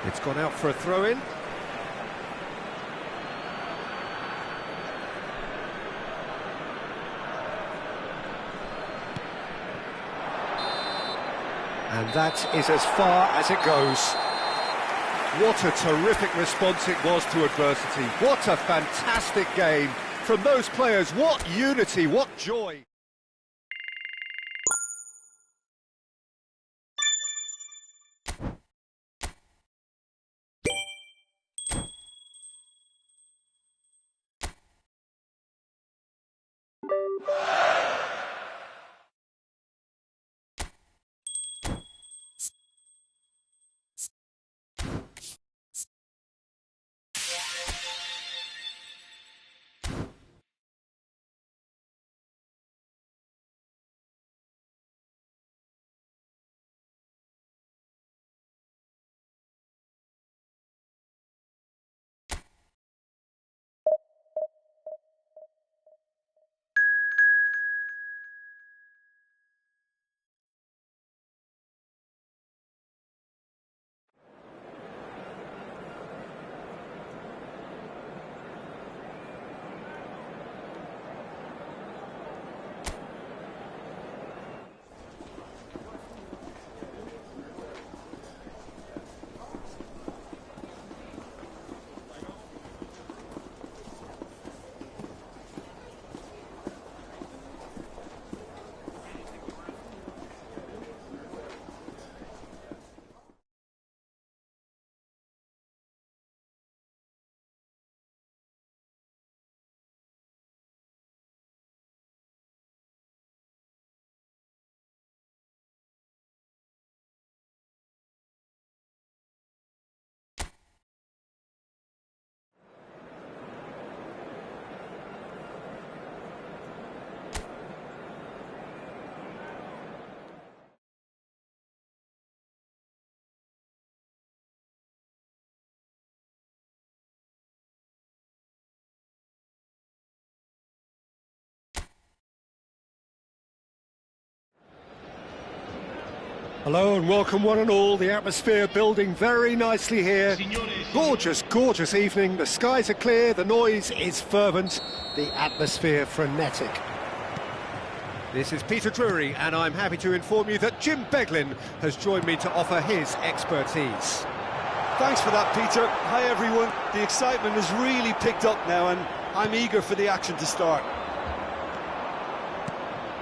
It's gone out for a throw-in. And that is as far as it goes. What a terrific response it was to adversity. What a fantastic game from those players. What unity, what joy. Hello and welcome one and all. The atmosphere building very nicely here. Gorgeous, gorgeous evening. The skies are clear, the noise is fervent, the atmosphere frenetic. This is Peter Drury and I'm happy to inform you that Jim Beglin has joined me to offer his expertise. Thanks for that, Peter. Hi, everyone. The excitement has really picked up now and I'm eager for the action to start.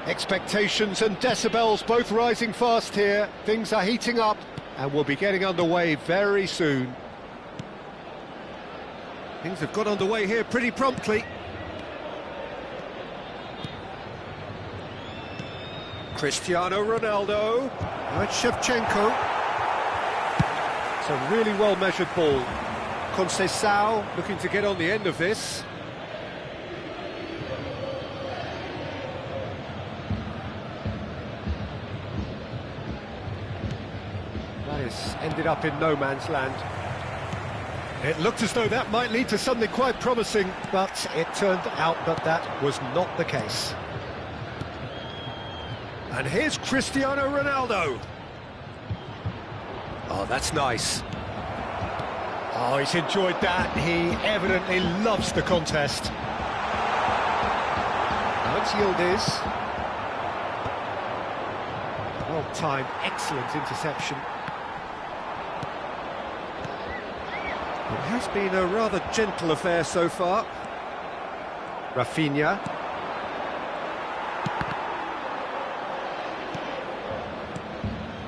Expectations and decibels both rising fast here. Things are heating up and we'll be getting underway very soon. Things have got underway here pretty promptly. Cristiano Ronaldo. Now it's Shevchenko. It's a really well-measured ball. Conceição looking to get on the end of this. Ended up in no man's land. It looked as though that might lead to something quite promising, but it turned out that that was not the case. And here's Cristiano Ronaldo. Oh, that's nice. Oh, he's enjoyed that. He evidently loves the contest. Now it's Yildiz. Well-timed, excellent interception. It has been a rather gentle affair so far. Rafinha.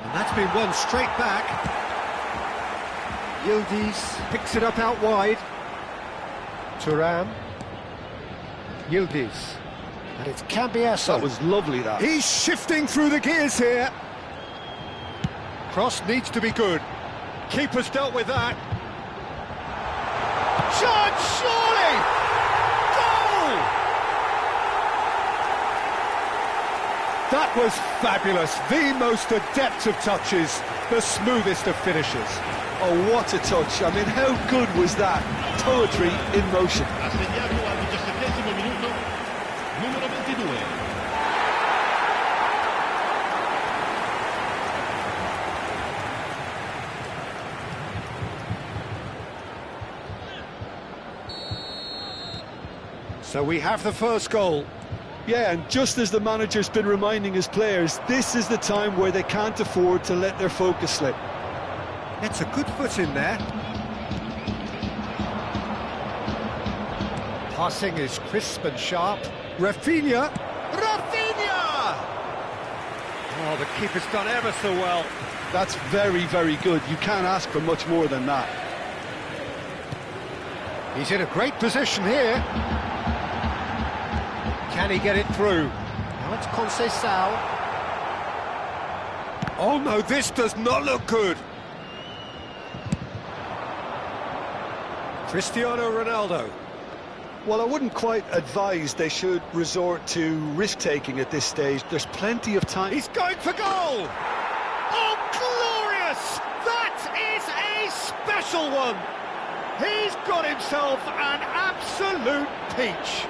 And that's been won straight back. Yildiz picks it up out wide. Thuram. Yildiz. And it's Cambiasso. That was lovely, that. He's shifting through the gears here. Cross needs to be good. Keeper's dealt with that. Shot, surely! Goal! That was fabulous. The most adept of touches, the smoothest of finishes. Oh, what a touch. I mean, how good was that? Poetry in motion. Ha segnato al 17° minuto, numero 22. So we have the first goal. Yeah, and just as the manager's been reminding his players, this is the time where they can't afford to let their focus slip. It's a good foot in there. Passing is crisp and sharp. Rafinha! Rafinha! Oh, the keeper's done ever so well. That's very, very good. You can't ask for much more than that. He's in a great position here. Can he get it through? Now it's Conceição. Oh no, this does not look good. Cristiano Ronaldo. Well, I wouldn't quite advise they should resort to risk-taking at this stage. There's plenty of time. He's going for goal! Oh, glorious! That is a special one! He's got himself an absolute peach.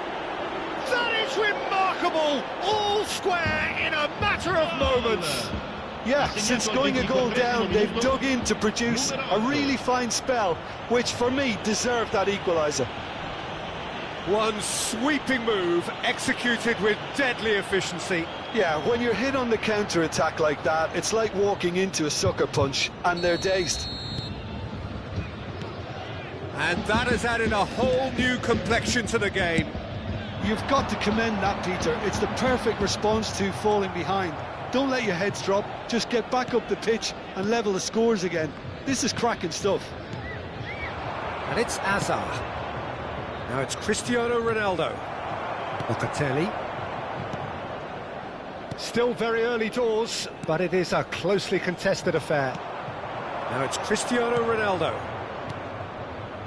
That is remarkable! All square in a matter of moments. Yeah, since going a goal down, they've dug in to produce a really fine spell, which for me deserved that equaliser. One sweeping move, executed with deadly efficiency. Yeah, when you're hit on the counter-attack like that, it's like walking into a sucker punch, and they're dazed. And that has added a whole new complexion to the game. You've got to commend that, Peter. It's the perfect response to falling behind. Don't let your heads drop, just get back up the pitch and level the scores again. This is cracking stuff. And it's Azar. Now it's Cristiano Ronaldo. Locatelli. Still very early doors, but it is a closely contested affair. Now it's Cristiano Ronaldo.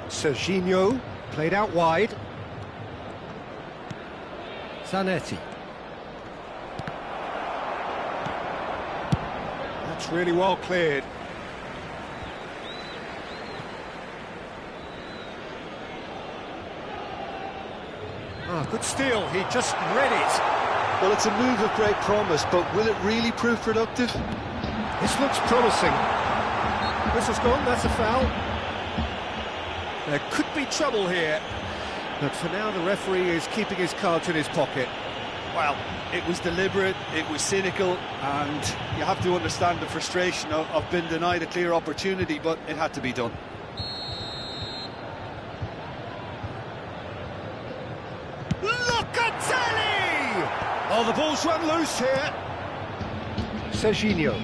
Serginho, played out wide. Zanetti. That's really well cleared. Ah, good steal, he just read it. Well, it's a move of great promise, but will it really prove productive? This looks promising. Whistle's gone, that's a foul. There could be trouble here. But for now, the referee is keeping his cards in his pocket. Well, it was deliberate, it was cynical, and you have to understand the frustration of being denied a clear opportunity, but it had to be done. Locatelli! Oh, the ball's run loose here. Serginho.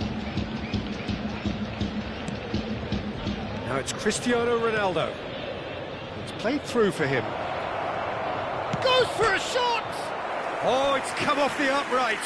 Now it's Cristiano Ronaldo. It's played through for him. Goes for a shot! Oh, it's come off the upright.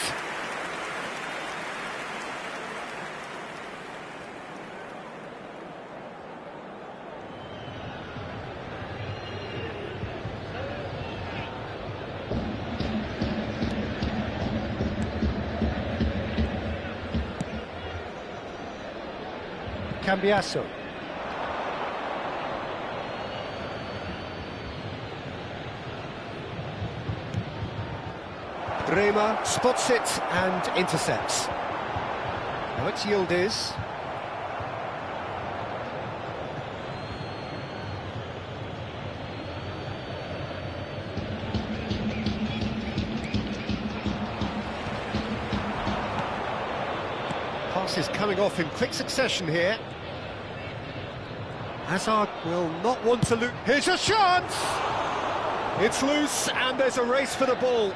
Cambiasso. Rema spots it and intercepts. Now it's Yildiz. Passes coming off in quick succession here. Hazard will not want to lose. Here's a chance! It's loose and there's a race for the ball.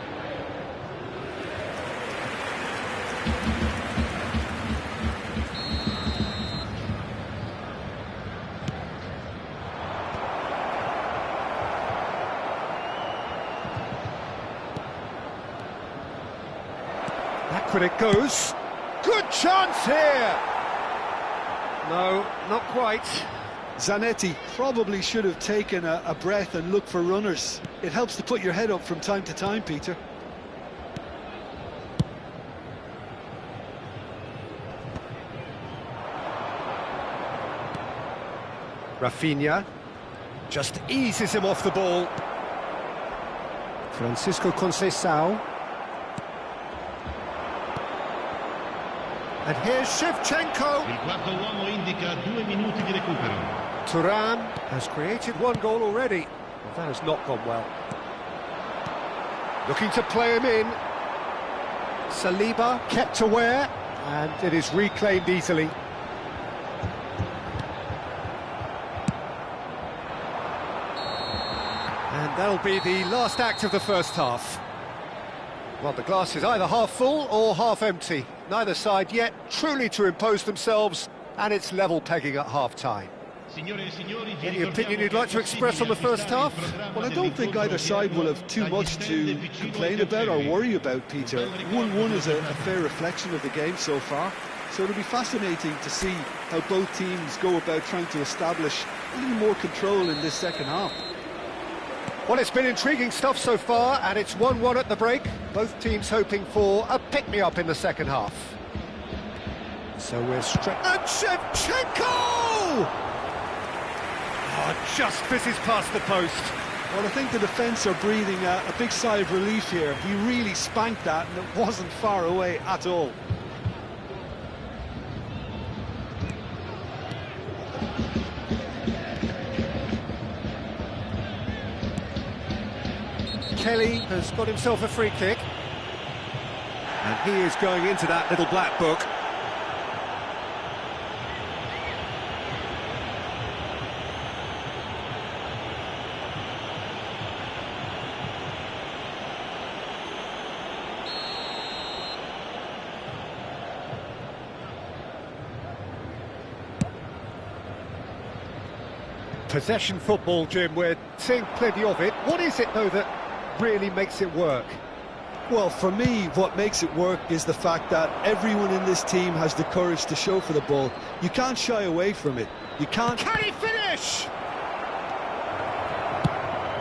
Back when it goes. Good chance here! No, not quite. Zanetti probably should have taken a breath and looked for runners. It helps to put your head up from time to time, Peter. Rafinha just eases him off the ball. Francisco Conceição. And here's Shevchenko. Il quarto uomo indica 2 minuti di recupero. Thuram has created one goal already. Well, that has not gone well. Looking to play him in. Saliba kept aware, and it is reclaimed easily. And that'll be the last act of the first half. Well, the glass is either half full or half empty. Neither side yet truly to impose themselves, and it's level pegging at half-time. Any opinion you'd like to express on the first half? Well, I don't think either side will have too much to complain about or worry about, Peter. 1-1 is a fair reflection of the game so far, so it'll be fascinating to see how both teams go about trying to establish a little more control in this second half. Well, it's been intriguing stuff so far, and it's 1-1 at the break. Both teams hoping for a pick-me-up in the second half. So we're straight... And Shevchenko! Oh, just fizzes past the post. Well, I think the defence are breathing a big sigh of relief here. He really spanked that, and it wasn't far away at all. Kelly has got himself a free kick. And he is going into that little black book. Possession football, Jim, we're seeing plenty of it. What is it, though, that really makes it work? Well, for me, what makes it work is the fact that everyone in this team has the courage to show for the ball. You can't shy away from it. You can't... Can he finish?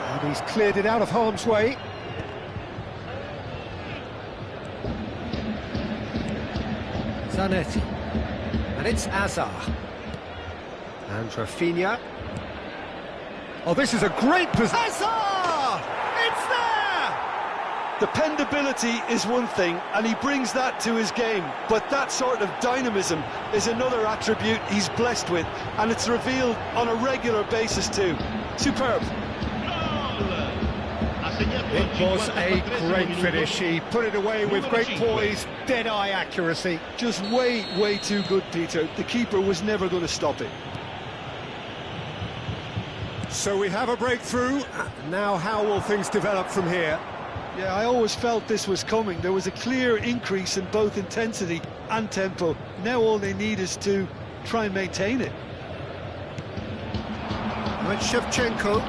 And he's cleared it out of harm's way. Zanetti. And it's Azar. And Rafinha. Oh, this is a great position. Hazard! It's there! Dependability is one thing, and he brings that to his game, but that sort of dynamism is another attribute he's blessed with, and it's revealed on a regular basis too. Superb. It was a great finish. He put it away with great poise, dead-eye accuracy. Just way too good, Peter. The keeper was never going to stop it. So we have a breakthrough. Now how will things develop from here? Yeah, I always felt this was coming. There was a clear increase in both intensity and tempo. Now all they need is to try and maintain it. And Shevchenko.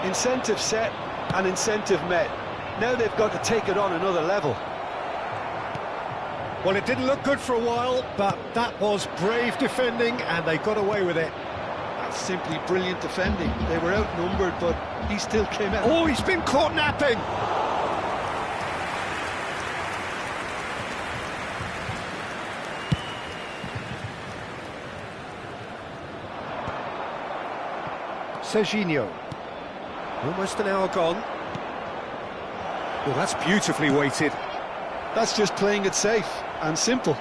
Incentive set and incentive met. Now they've got to take it on another level. Well, it didn't look good for a while, but that was brave defending, and they got away with it. That's simply brilliant defending. They were outnumbered, but he still came out. Oh, he's been caught napping! Serginho. Almost an hour gone. Oh, that's beautifully weighted. That's just playing it safe and simple.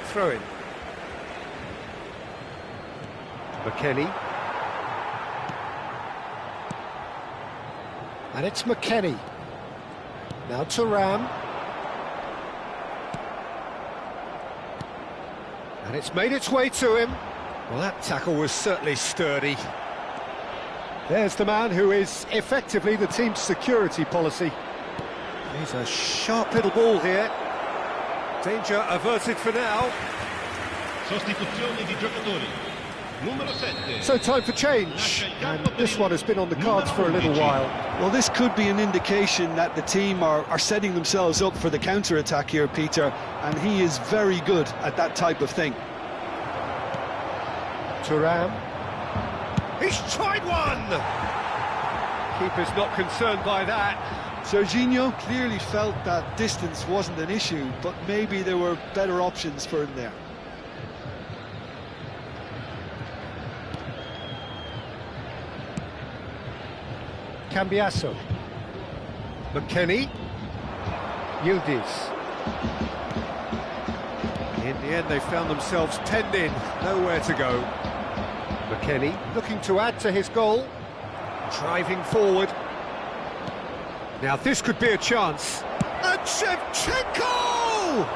Throw in. McKennie. And it's McKennie. Now Thuram. And it's made its way to him. Well, that tackle was certainly sturdy. There's the man who is effectively the team's security policy. He's a sharp little ball here. Danger averted for now. Sostituzione di giocatori. Numero 7. So time for change, and this one has been on the cards for a little while. Well, this could be an indication that the team are setting themselves up for the counter-attack here, Peter, and he is very good at that type of thing. Thuram. He's tried one! Keeper's not concerned by that. Serginho clearly felt that distance wasn't an issue, but maybe there were better options for him there. Cambiasso. McKennie. Yildiz. In the end, they found themselves penned in, nowhere to go. McKennie looking to add to his goal, driving forward. Now this could be a chance. And Shevchenko!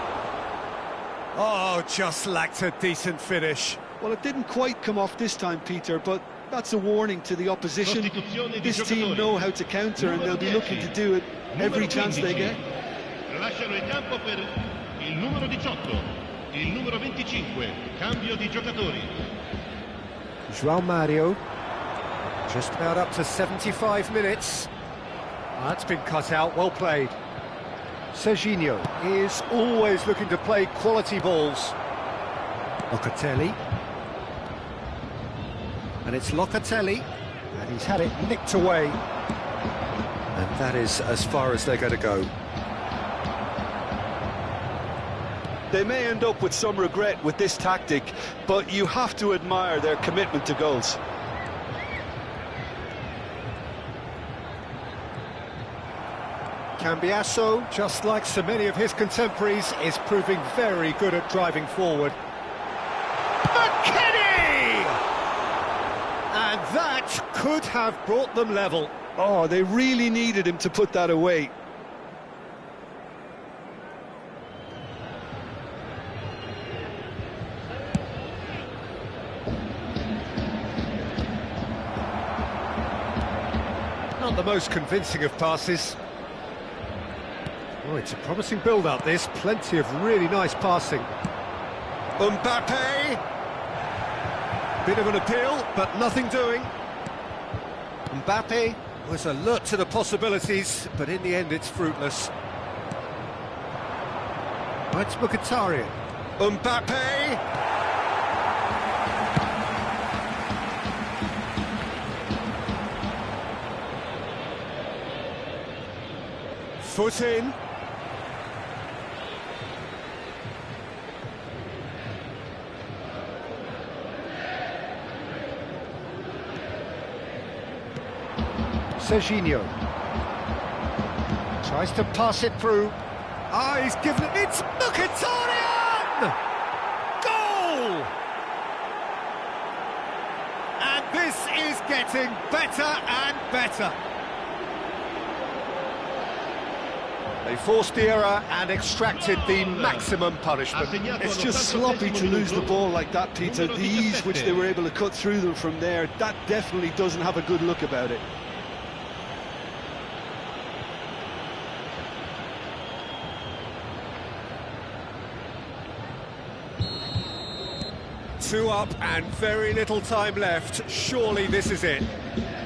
Oh, just lacked a decent finish. Well, it didn't quite come off this time, Peter, but that's a warning to the opposition. This team know how to counter, and they'll be looking to do it every chance they get. Lasciano il campo per il numero 18, il numero 25, cambio di giocatori. João Mario, just about up to 75 minutes. That's been cut out, well played. Serginho is always looking to play quality balls. Locatelli. And it's Locatelli, and he's had it nicked away. And that is as far as they're going to go. They may end up with some regret with this tactic, but you have to admire their commitment to goals. Cambiasso, just like so many of his contemporaries, is proving very good at driving forward. McKennie! And that could have brought them level. Oh, they really needed him to put that away. Not the most convincing of passes. Oh, it's a promising build-up, this. Plenty of really nice passing. Mbappe! Bit of an appeal, but nothing doing. Mbappe was alert to the possibilities, but in the end it's fruitless. It's Mkhitaryan. Mbappe! Foot in. Serginho. Tries to pass it through. Ah, he's given it. It's Mkhitaryan! Goal! And this is getting better and better. They forced the error and extracted the maximum punishment. It's just sloppy to lose the ball like that, Peter. The ease which they were able to cut through them from there, that definitely doesn't have a good look about it. Two up and very little time left. Surely this is it.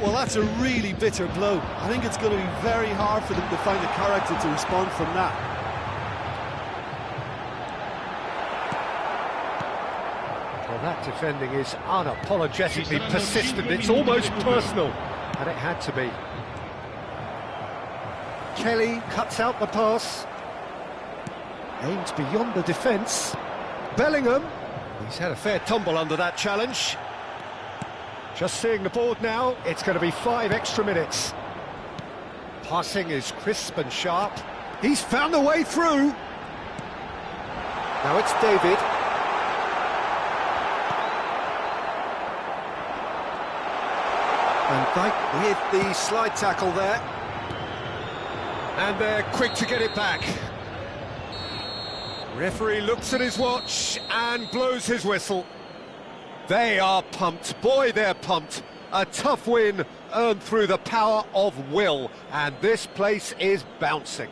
Well, that's a really bitter blow. I think it's going to be very hard for them to find the character to respond from that. Well, that defending is unapologetically persistent. It's almost personal, and it had to be. Kelly cuts out the pass. Aims beyond the defence. Bellingham. He's had a fair tumble under that challenge. Just seeing the board now, it's going to be 5 extra minutes. Passing is crisp and sharp. He's found a way through. Now it's David. Van Dijk with the slide tackle there. And they're quick to get it back. Referee looks at his watch and blows his whistle. They are pumped. Boy, they're pumped. A tough win earned through the power of will, and this place is bouncing.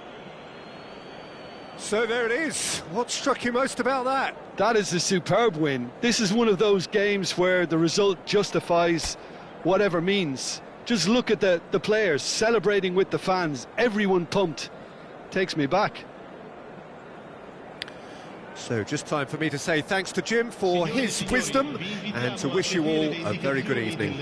So there it is. What struck you most about that? That is a superb win. This is one of those games where the result justifies whatever means. Just look at the players celebrating with the fans. Everyone pumped. Takes me back. So just time for me to say thanks to Jim for his wisdom and to wish you all a very good evening.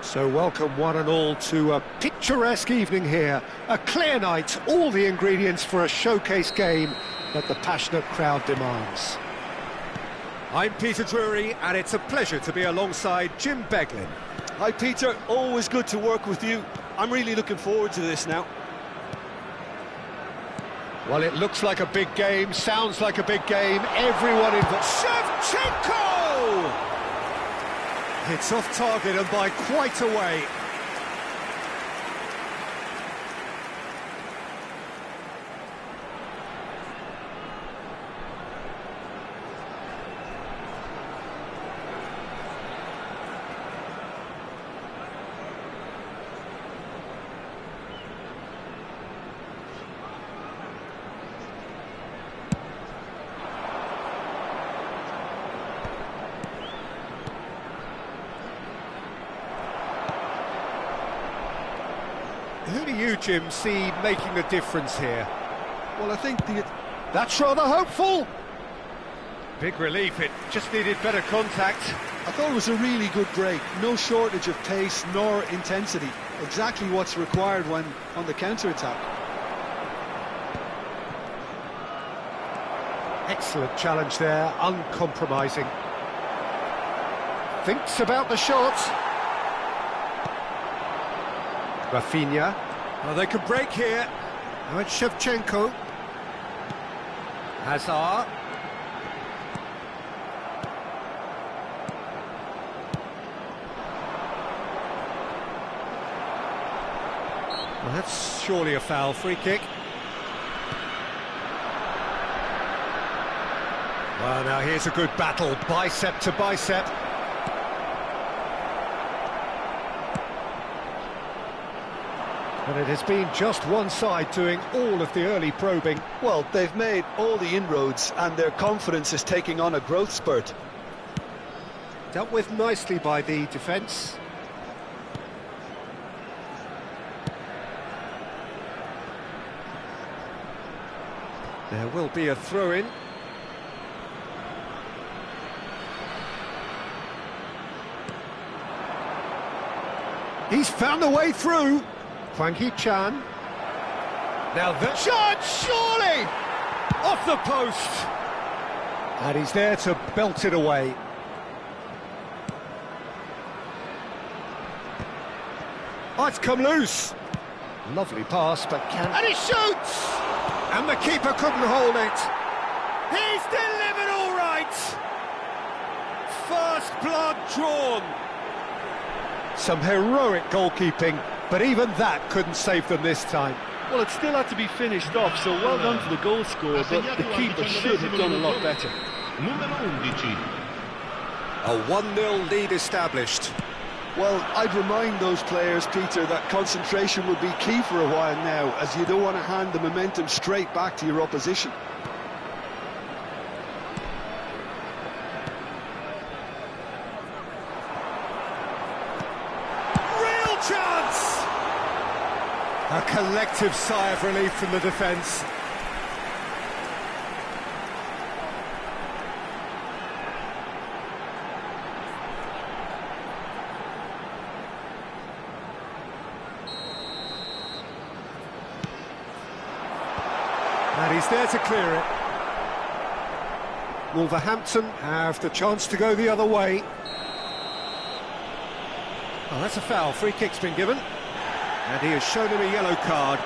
So welcome one and all to a picturesque evening here. A clear night, all the ingredients for a showcase game that the passionate crowd demands. I'm Peter Drury, and it's a pleasure to be alongside Jim Beglin. Hi Peter, always good to work with you. I'm really looking forward to this now. Well, it looks like a big game, sounds like a big game, everyone involved. Shevchenko! It's off target and by quite a way. Who do you, Jim, see making the difference here? Well, I think that's rather hopeful. Big relief, it just needed better contact. I thought it was a really good break. No shortage of pace nor intensity. exactly what's required when on the counter-attack. Excellent challenge there, uncompromising. Thinks about the shot. Rafinha. Oh, they can break here. Now it's Shevchenko. Hazard. Well, that's surely a foul. Free kick. Well, now here's a good battle, bicep to bicep. But it has been just one side doing all of the early probing. Well, they've made all the inroads and their confidence is taking on a growth spurt. Dealt with nicely by the defence. There will be a throw-in. He's found a way through. Kann. Now the shot, surely! Off the post! And he's there to belt it away. Oh, it's come loose. Lovely pass, but Kann... And he shoots! And the keeper couldn't hold it. He's delivered all right! First blood drawn. Some heroic goalkeeping, but even that couldn't save them this time. Well, it still had to be finished off, so well done to the goal scorer, but the keeper should have done a lot better. Numero 11. A 1-0 lead established. Well, I'd remind those players, Peter, that concentration will be key for a while now, as you don't want to hand the momentum straight back to your opposition. Chance! A collective sigh of relief from the defence. And he's there to clear it. Wolverhampton have the chance to go the other way. Oh, that's a foul. Free kick's been given. And he has shown him a yellow card.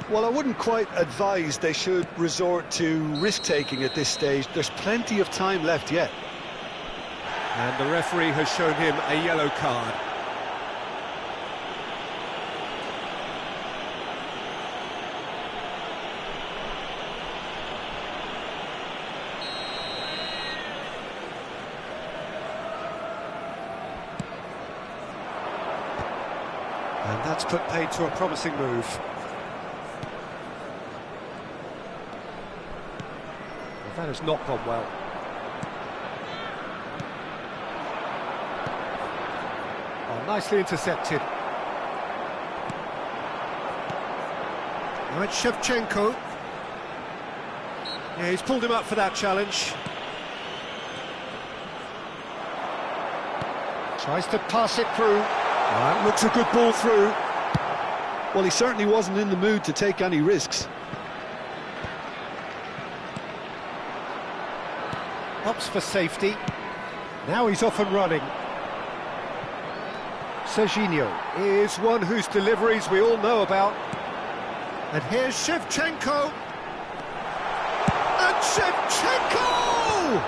Well, I wouldn't quite advise they should resort to risk-taking at this stage. There's plenty of time left yet. And the referee has shown him a yellow card. And that's put paid to a promising move. Well, that has not gone well. Nicely intercepted. Now it's Shevchenko. Yeah, he's pulled him up for that challenge. Tries to pass it through. That looks a good ball through. Well, he certainly wasn't in the mood to take any risks. Opts for safety. Now he's off and running. Serginho is one whose deliveries we all know about. And here's Shevchenko. And Shevchenko!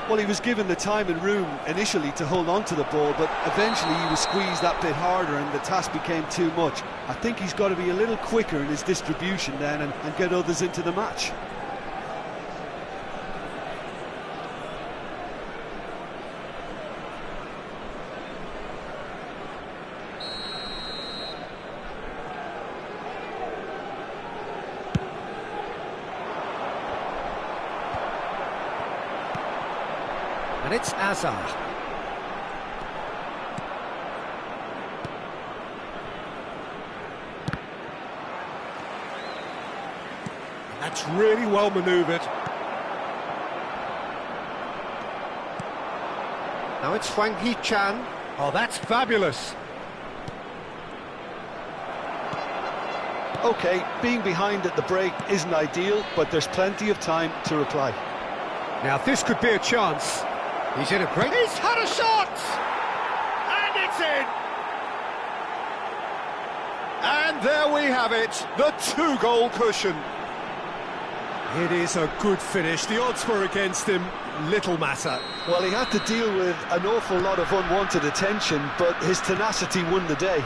Well, he was given the time and room initially to hold on to the ball, but eventually he was squeezed that bit harder and the task became too much. I think he's got to be a little quicker in his distribution then and get others into the match. And it's Hazard. That's really well manoeuvred. Now it's Kann. Oh, that's fabulous. OK, being behind at the break isn't ideal, but there's plenty of time to reply. Now this could be a chance. He's in a great... He's had a shot! And it's in! And there we have it, the 2-goal cushion. It is a good finish. The odds were against him, little matter. Well, he had to deal with an awful lot of unwanted attention, but his tenacity won the day.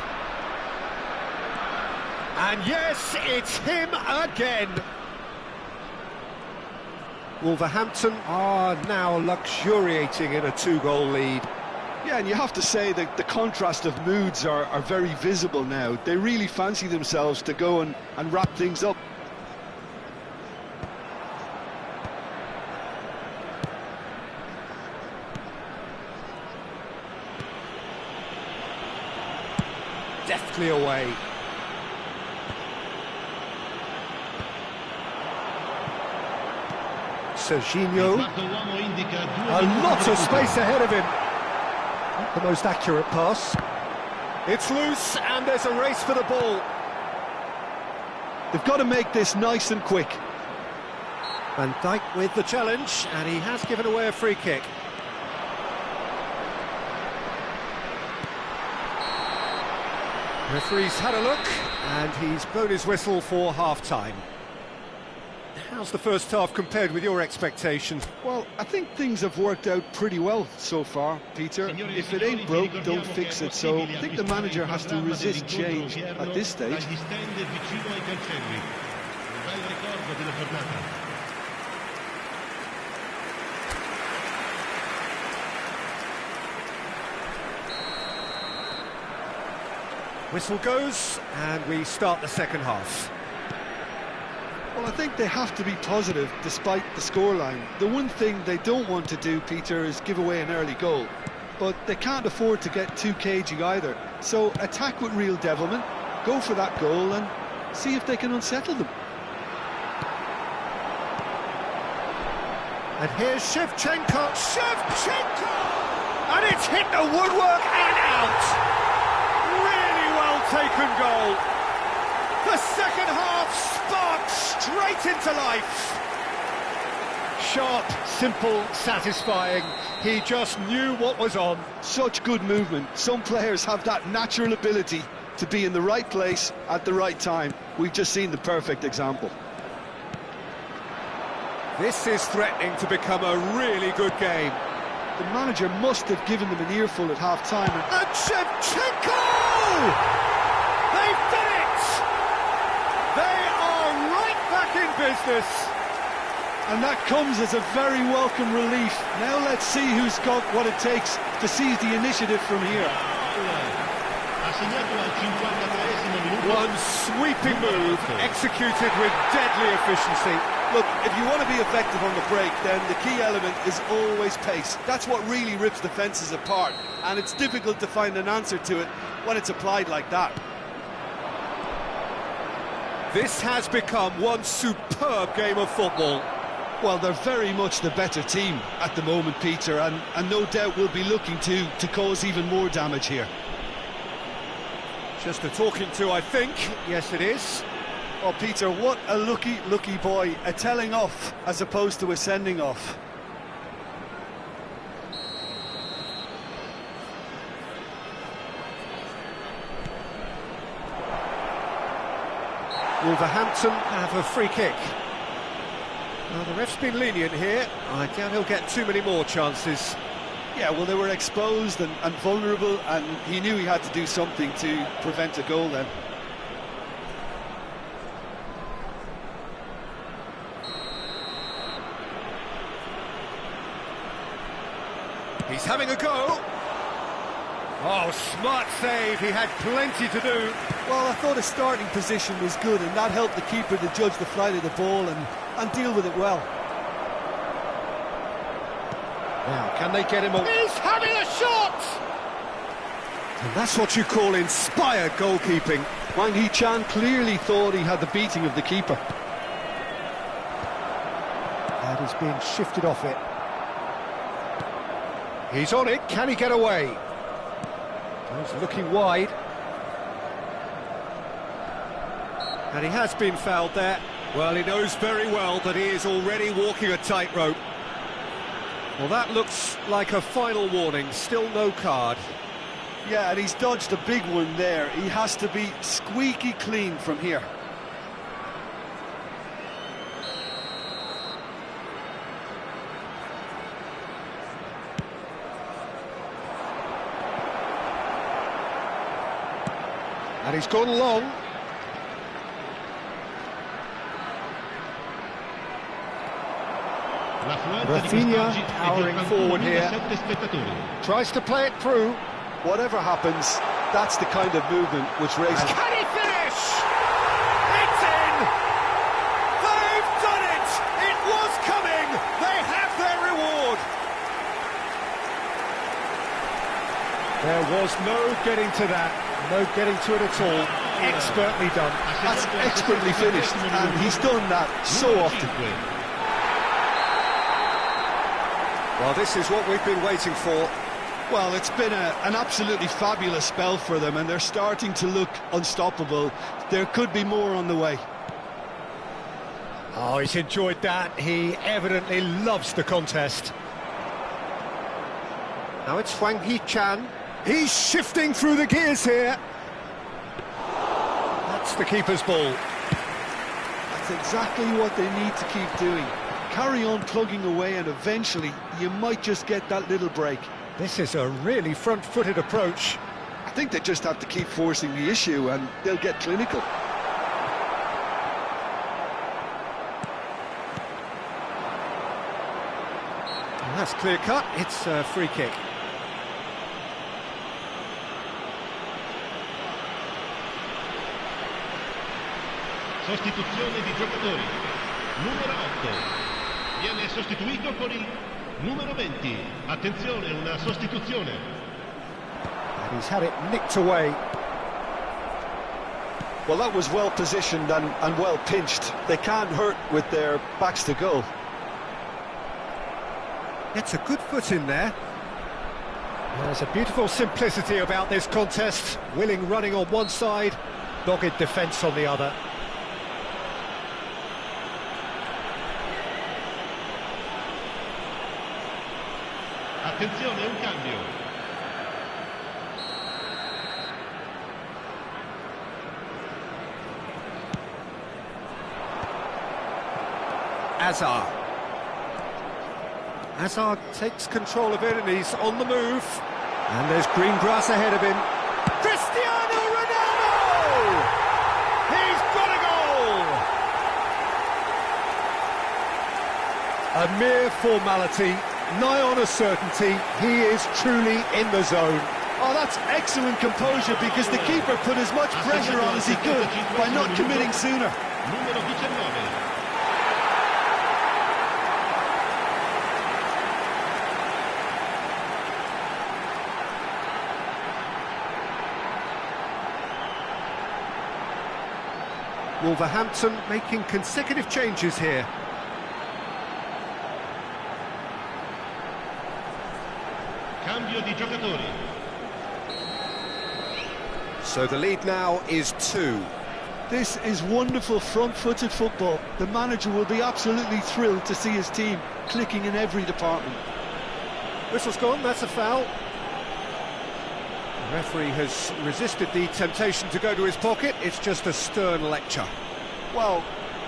And yes, it's him again. Wolverhampton are now luxuriating in a 2-goal lead. Yeah, and you have to say that the contrast of moods are very visible now. They really fancy themselves to go and wrap things up. Deftly away. Serginho. A lot of space ahead of him. Not the most accurate pass. It's loose and there's a race for the ball. They've got to make this nice and quick. Van Dijk with the challenge, and he has given away a free kick. Referee's had a look, and he's blown his whistle for half-time. How's the first half compared with your expectations? Well, I think things have worked out pretty well so far, Peter. If it ain't broke, don't fix it. So I think the manager has to resist change at this stage. Whistle goes, and we start the second half. Well, I think they have to be positive despite the scoreline. The one thing they don't want to do, Peter, is give away an early goal. But they can't afford to get too cagey either. So attack with real devilment, go for that goal and see if they can unsettle them. And here's Shevchenko. Shevchenko! And it's hit the woodwork and out! Really well taken goal. The second half sparked straight into life. Sharp, simple, satisfying. He just knew what was on. Such good movement. Some players have that natural ability to be in the right place at the right time. We've just seen the perfect example. This is threatening to become a really good game. The manager must have given them an earful at half-time. And Shevchenko! They've done it! They are right back in business. And that comes as a very welcome relief. Now let's see who's got what it takes to seize the initiative from here. One sweeping move, executed with deadly efficiency. Look, if you want to be effective on the break, then the key element is always pace. That's what really rips defences apart, and it's difficult to find an answer to it when it's applied like that. This has become one superb game of football. Well, they're very much the better team at the moment, Peter, and no doubt will be looking to cause even more damage here. Just a talking to, I think. Yes, it is. Oh, Peter, what a lucky boy. A telling off as opposed to a sending off. Wolverhampton have a free kick. Well, the ref's been lenient here. I doubt he'll get too many more chances. Yeah, well, they were exposed and vulnerable, and he knew he had to do something to prevent a goal then. He's having a go. Oh, smart save. He had plenty to do. Well, I thought his starting position was good, and that helped the keeper to judge the flight of the ball and deal with it well. Now, can they get him on? He's having a shot! And that's what you call inspired goalkeeping. Kann clearly thought he had the beating of the keeper. is being shifted off it. He's on it, can he get away? He's looking wide. And he has been fouled there. Well, he knows very well that he is already walking a tightrope. Well, that looks like a final warning, still no card. Yeah, and he's dodged a big one there. He has to be squeaky clean from here. And he's gone long. Rafinha powering forward here. Tries to play it through. Whatever happens, that's the kind of movement which raises... Can he finish? It's in! They've done it! It was coming! They have their reward! There was no getting to that. No getting to it at all. Expertly done. That's expertly finished, and he's done that so often. Well, this is what we've been waiting for. Well, it's been an absolutely fabulous spell for them, and they're starting to look unstoppable. There could be more on the way. Oh, he's enjoyed that. He evidently loves the contest. Now it's Kann. He's shifting through the gears here. That's the keeper's ball. That's exactly what they need to keep doing. Carry on plugging away, and eventually you might just get that little break. This is a really front-footed approach. I think they just have to keep forcing the issue and they'll get clinical. And that's clear-cut. It's a free kick. Sostituzione di giocatori. Numero 8. Viene sostituito con il numero 20. Attenzione, una sostituzione. And he's had it nicked away. Well, that was well positioned and well pinched. They can't hurt with their backs to goal. Gets a good foot in there. There's a beautiful simplicity about this contest. Willing running on one side, dogged defence on the other. Attenzione, un cambio. Hazard takes control of it and he's on the move. And there's green grass ahead of him. Cristiano Ronaldo! He's got a goal! A mere formality. Nigh on a certainty, he is truly in the zone. Oh, that's excellent composure, because the keeper put as much pressure on as he could by not committing sooner. Numero 19. Wolverhampton making consecutive changes here. Cambio di giocatori. So the lead now is 2. This is wonderful front-footed football. The manager will be absolutely thrilled to see his team clicking in every department. Whistle's gone, that's a foul. The referee has resisted the temptation to go to his pocket. It's just a stern lecture. Well,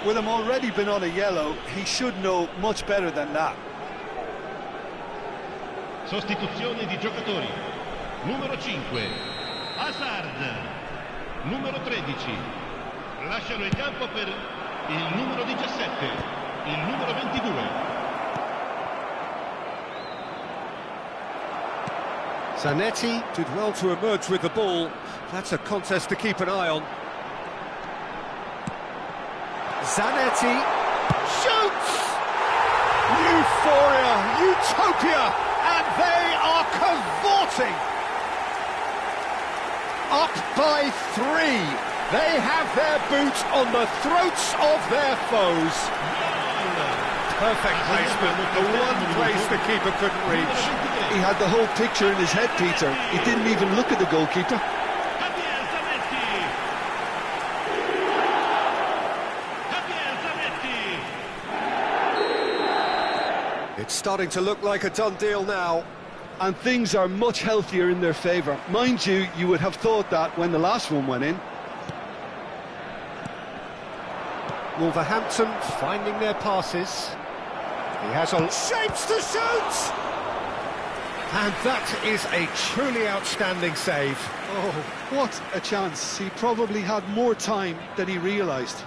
with him already been on a yellow, he should know much better than that. Sostituzione di giocatori. Numero 5. Hazard. Numero 13. Lasciano il campo per il numero 17. Il numero 22. Zanetti did well to emerge with the ball. That's a contest to keep an eye on. Zanetti shoots! Euphoria, utopia, and they are cavorting. Up by 3. They have their boot on the throats of their foes. Perfect placement, the one place the keeper couldn't reach. He had the whole picture in his head, Peter. He didn't even look at the goalkeeper. It's starting to look like a done deal now. And things are much healthier in their favour. Mind you, you would have thought that when the last one went in. Wolverhampton finding their passes. He has a shapes to shoot! And that is a truly outstanding save. Oh, what a chance. He probably had more time than he realised.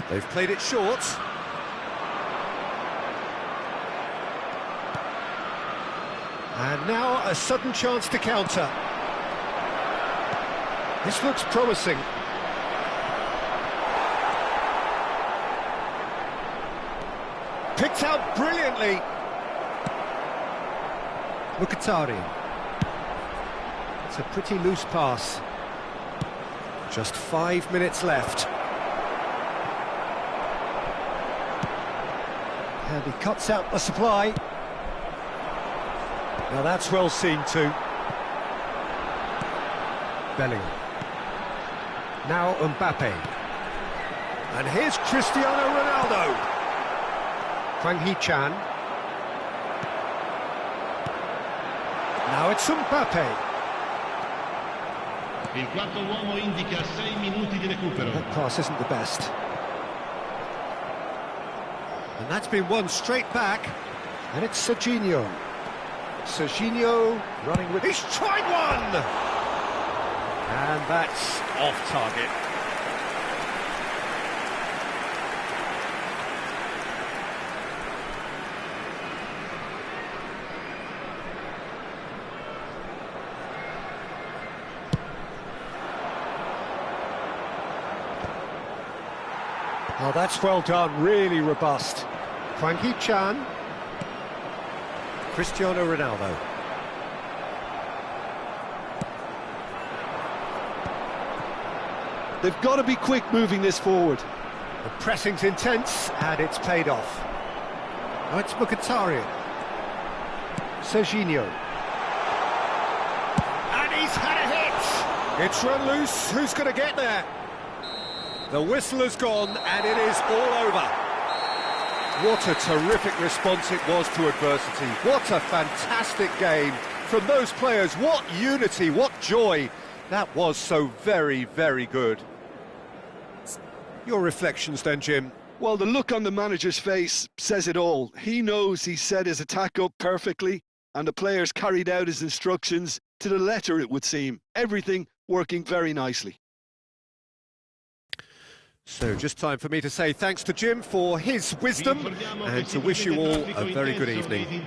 They've played it short. And now a sudden chance to counter. This looks promising. Picked out brilliantly. Mkhitaryan. It's a pretty loose pass. Just 5 minutes left. And he cuts out the supply. Now that's well seen too. Bellingham. Now Mbappe. And here's Cristiano Ronaldo. Kann. Now it's Mbappe. Il quarto uomo indica 6 minuti di recupero. That pass isn't the best. And that's been won straight back. And it's Serginho. Serginho running with... He's tried one! And that's off target. Oh, that's well done, really robust. Kann. Cristiano Ronaldo. They've got to be quick moving this forward. The pressing's intense, and it's paid off. Now it's Mkhitaryan. Serginho. And he's had a hit! It's run loose, who's going to get there? The whistle has gone, and it is all over. What a terrific response it was to adversity. What a fantastic game from those players. What unity, what joy. That was so very, very good. Your reflections then, Jim? Well, the look on the manager's face says it all. He knows he set his attack up perfectly, and the players carried out his instructions to the letter, it would seem. Everything working very nicely. So just time for me to say thanks to Jim for his wisdom and to wish you all a very good evening.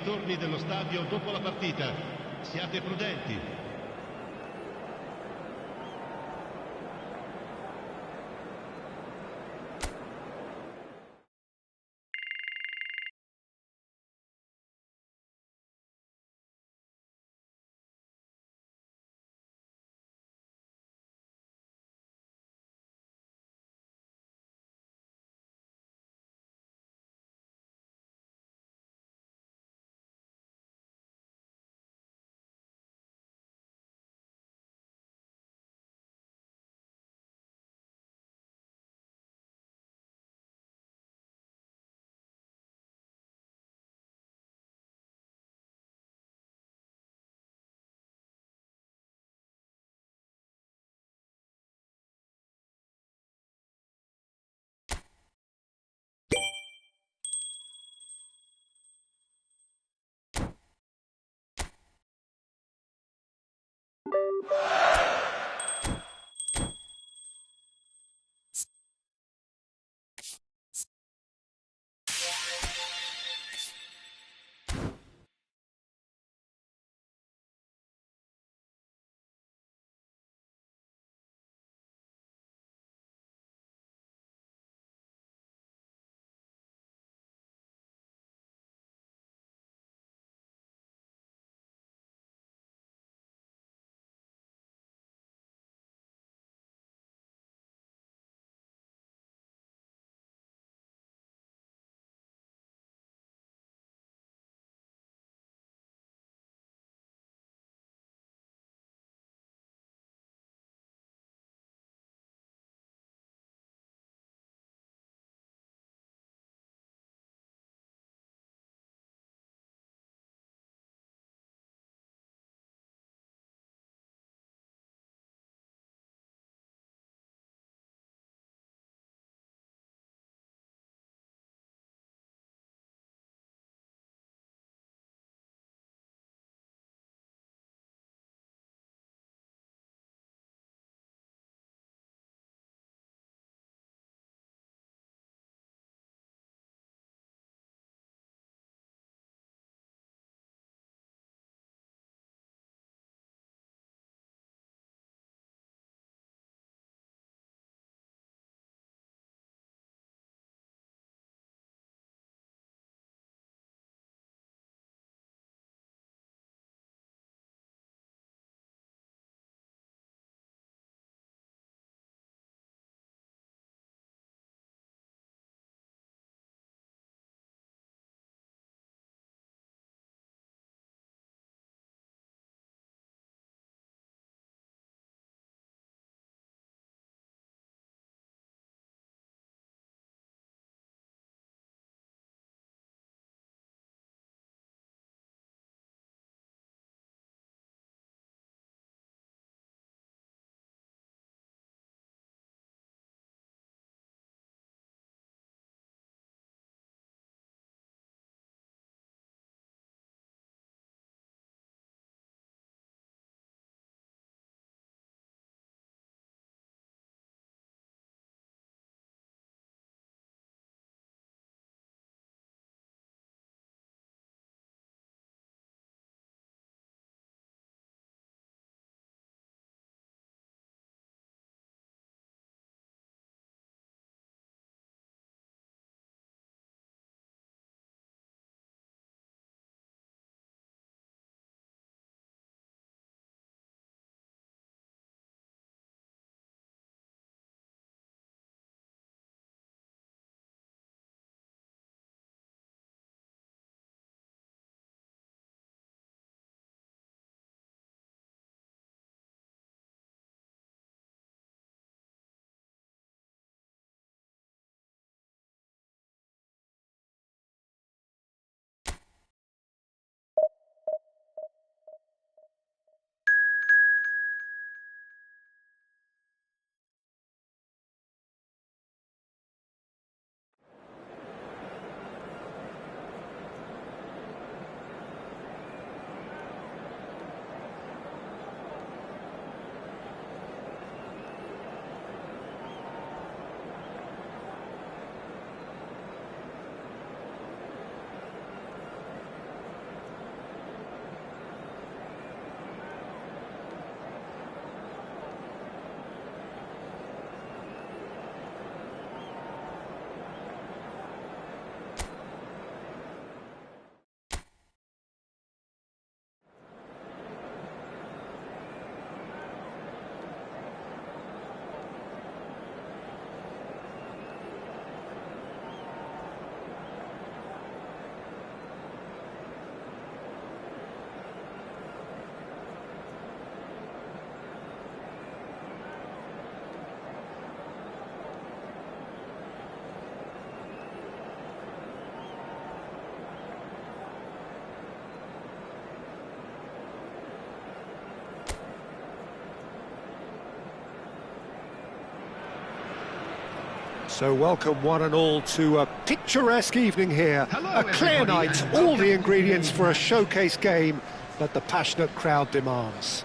So welcome one and all to a picturesque evening here. A clear night, all the ingredients for a showcase game that the passionate crowd demands.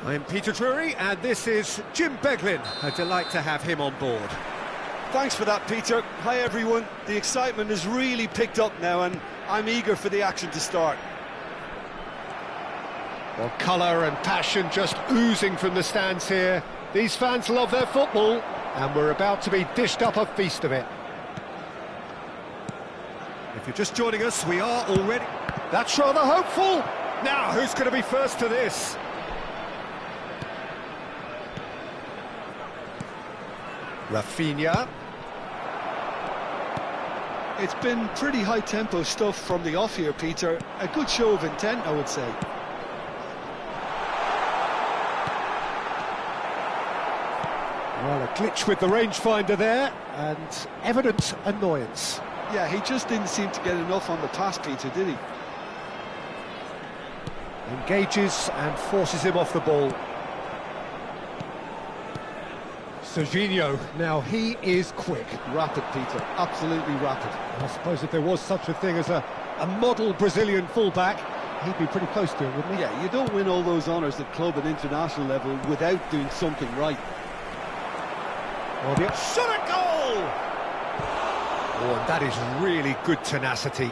I'm Peter Drury and this is Jim Beglin. A delight to have him on board. Thanks for that, Peter. Hi everyone. The excitement has really picked up now and I'm eager for the action to start. Well, colour and passion just oozing from the stands here. These fans love their football and we're about to be dished up a feast of it. If you're just joining us, we are already... That's rather hopeful. Now, who's going to be first to this? Rafinha. It's been pretty high-tempo stuff from the off here, Peter. A good show of intent, I would say. Well, a glitch with the rangefinder there, and evident annoyance. Yeah, he just didn't seem to get enough on the pass, Peter, did he? Engages and forces him off the ball. Serginho, now he is quick. Rapid, Peter, absolutely rapid. I suppose if there was such a thing as a model Brazilian fullback, he'd be pretty close to it, wouldn't he? Yeah, you don't win all those honours at club and international level without doing something right. Oh, the shot at goal! Oh, and that is really good tenacity.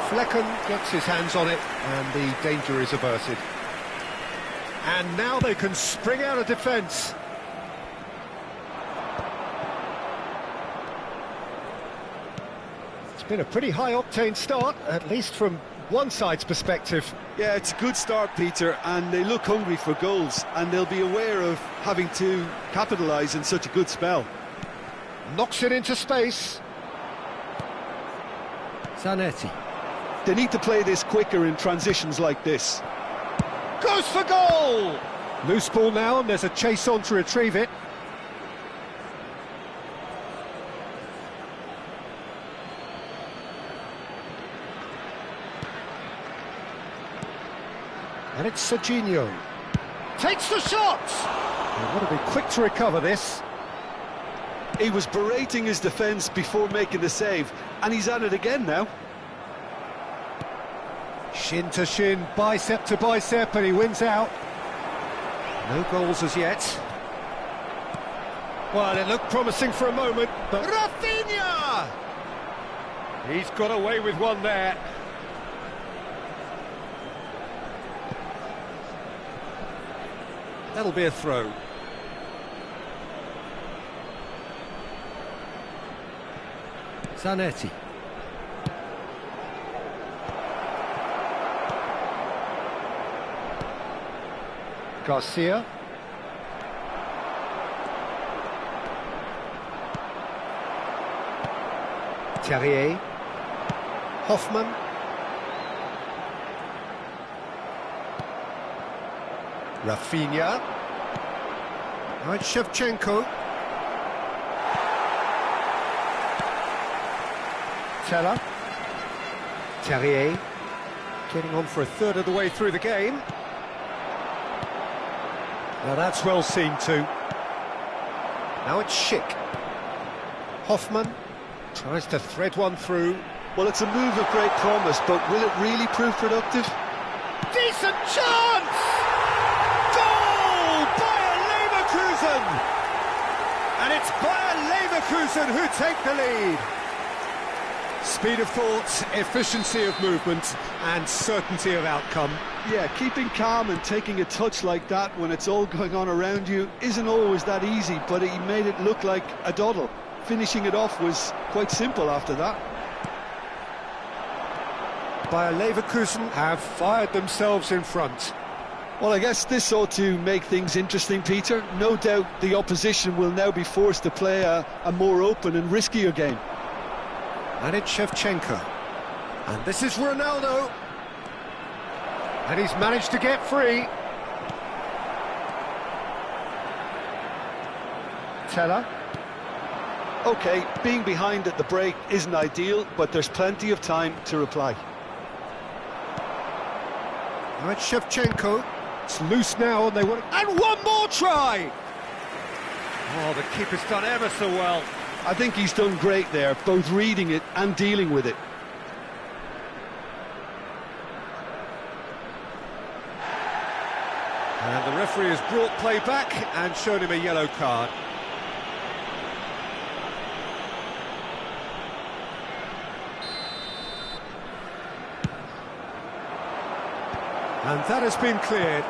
Flecken gets his hands on it and the danger is averted. And now they can spring out of defence. It's been a pretty high-octane start, at least from one side's perspective. Yeah, it's a good start, Peter, and they look hungry for goals, and they'll be aware of having to capitalise in such a good spell. Knocks it into space. Zanetti. They need to play this quicker in transitions like this. Goes for goal! Loose ball now, and there's a chase on to retrieve it. And it's Serginho. Takes the shot! They've got to be quick to recover this. He was berating his defence before making the save, and he's at it again now. Shin to shin, bicep to bicep, and he wins out. No goals as yet. Well, it looked promising for a moment, but... Rafinha! He's got away with one there. That'll be a throw. Zanetti. Garcia. Terrier. Hoffman. Rafinha. Now it's Shevchenko. Teller. Terrier. Getting on for a third of the way through the game. Now that's well seen too. Now it's Schick. Hoffman tries to thread one through. Well, it's a move of great promise, but will it really prove productive? Decent chance! Goal! Bayer Leverkusen! And it's Bayer Leverkusen who take the lead. Speed of thought, efficiency of movement and certainty of outcome. Yeah, keeping calm and taking a touch like that when it's all going on around you isn't always that easy, but he made it look like a doddle. Finishing it off was quite simple after that. Bayer Leverkusen have fired themselves in front. Well, I guess this ought to make things interesting, Peter. No doubt the opposition will now be forced to play a more open and riskier game. And it's Shevchenko. And this is Ronaldo. And he's managed to get free. Teller. OK, being behind at the break isn't ideal, but there's plenty of time to reply. Now it's Shevchenko. It's loose now, and they want... And one more try! Oh, the keeper's done ever so well. I think he's done great there, both reading it and dealing with it. And the referee has brought play back and shown him a yellow card. And that has been cleared.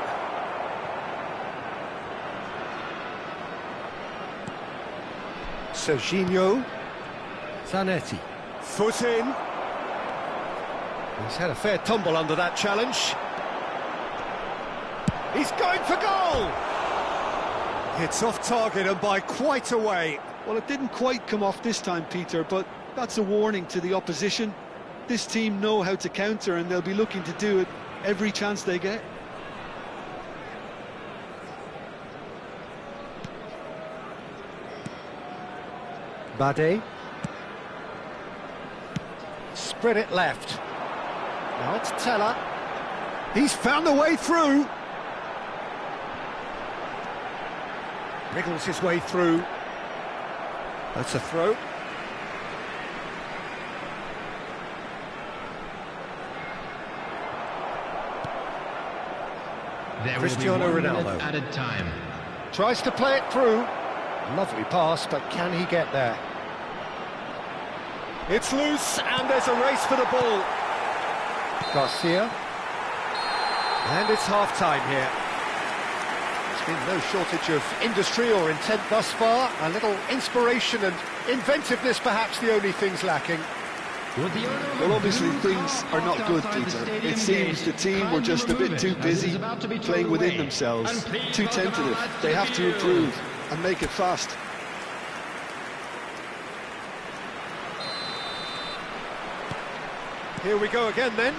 Serginho. Zanetti. Foot in. He's had a fair tumble under that challenge. He's going for goal! It's off target and by quite a way. Well, it didn't quite come off this time, Peter, but that's a warning to the opposition. This team know how to counter, and they'll be looking to do it every chance they get. Bade. Spread it left. Now it's Teller. He's found the way through. Wriggles his way through. That's a throw. Cristiano Ronaldo. Added time. Tries to play it through. Lovely pass, but can he get there? It's loose, and there's a race for the ball. Garcia. And it's half-time here. There's been no shortage of industry or intent thus far. A little inspiration and inventiveness, perhaps the only things lacking. Well, obviously things are not good, Peter. It seems the team were just a bit too busy playing within themselves, too tentative. They have to improve and make it fast. Here we go again then.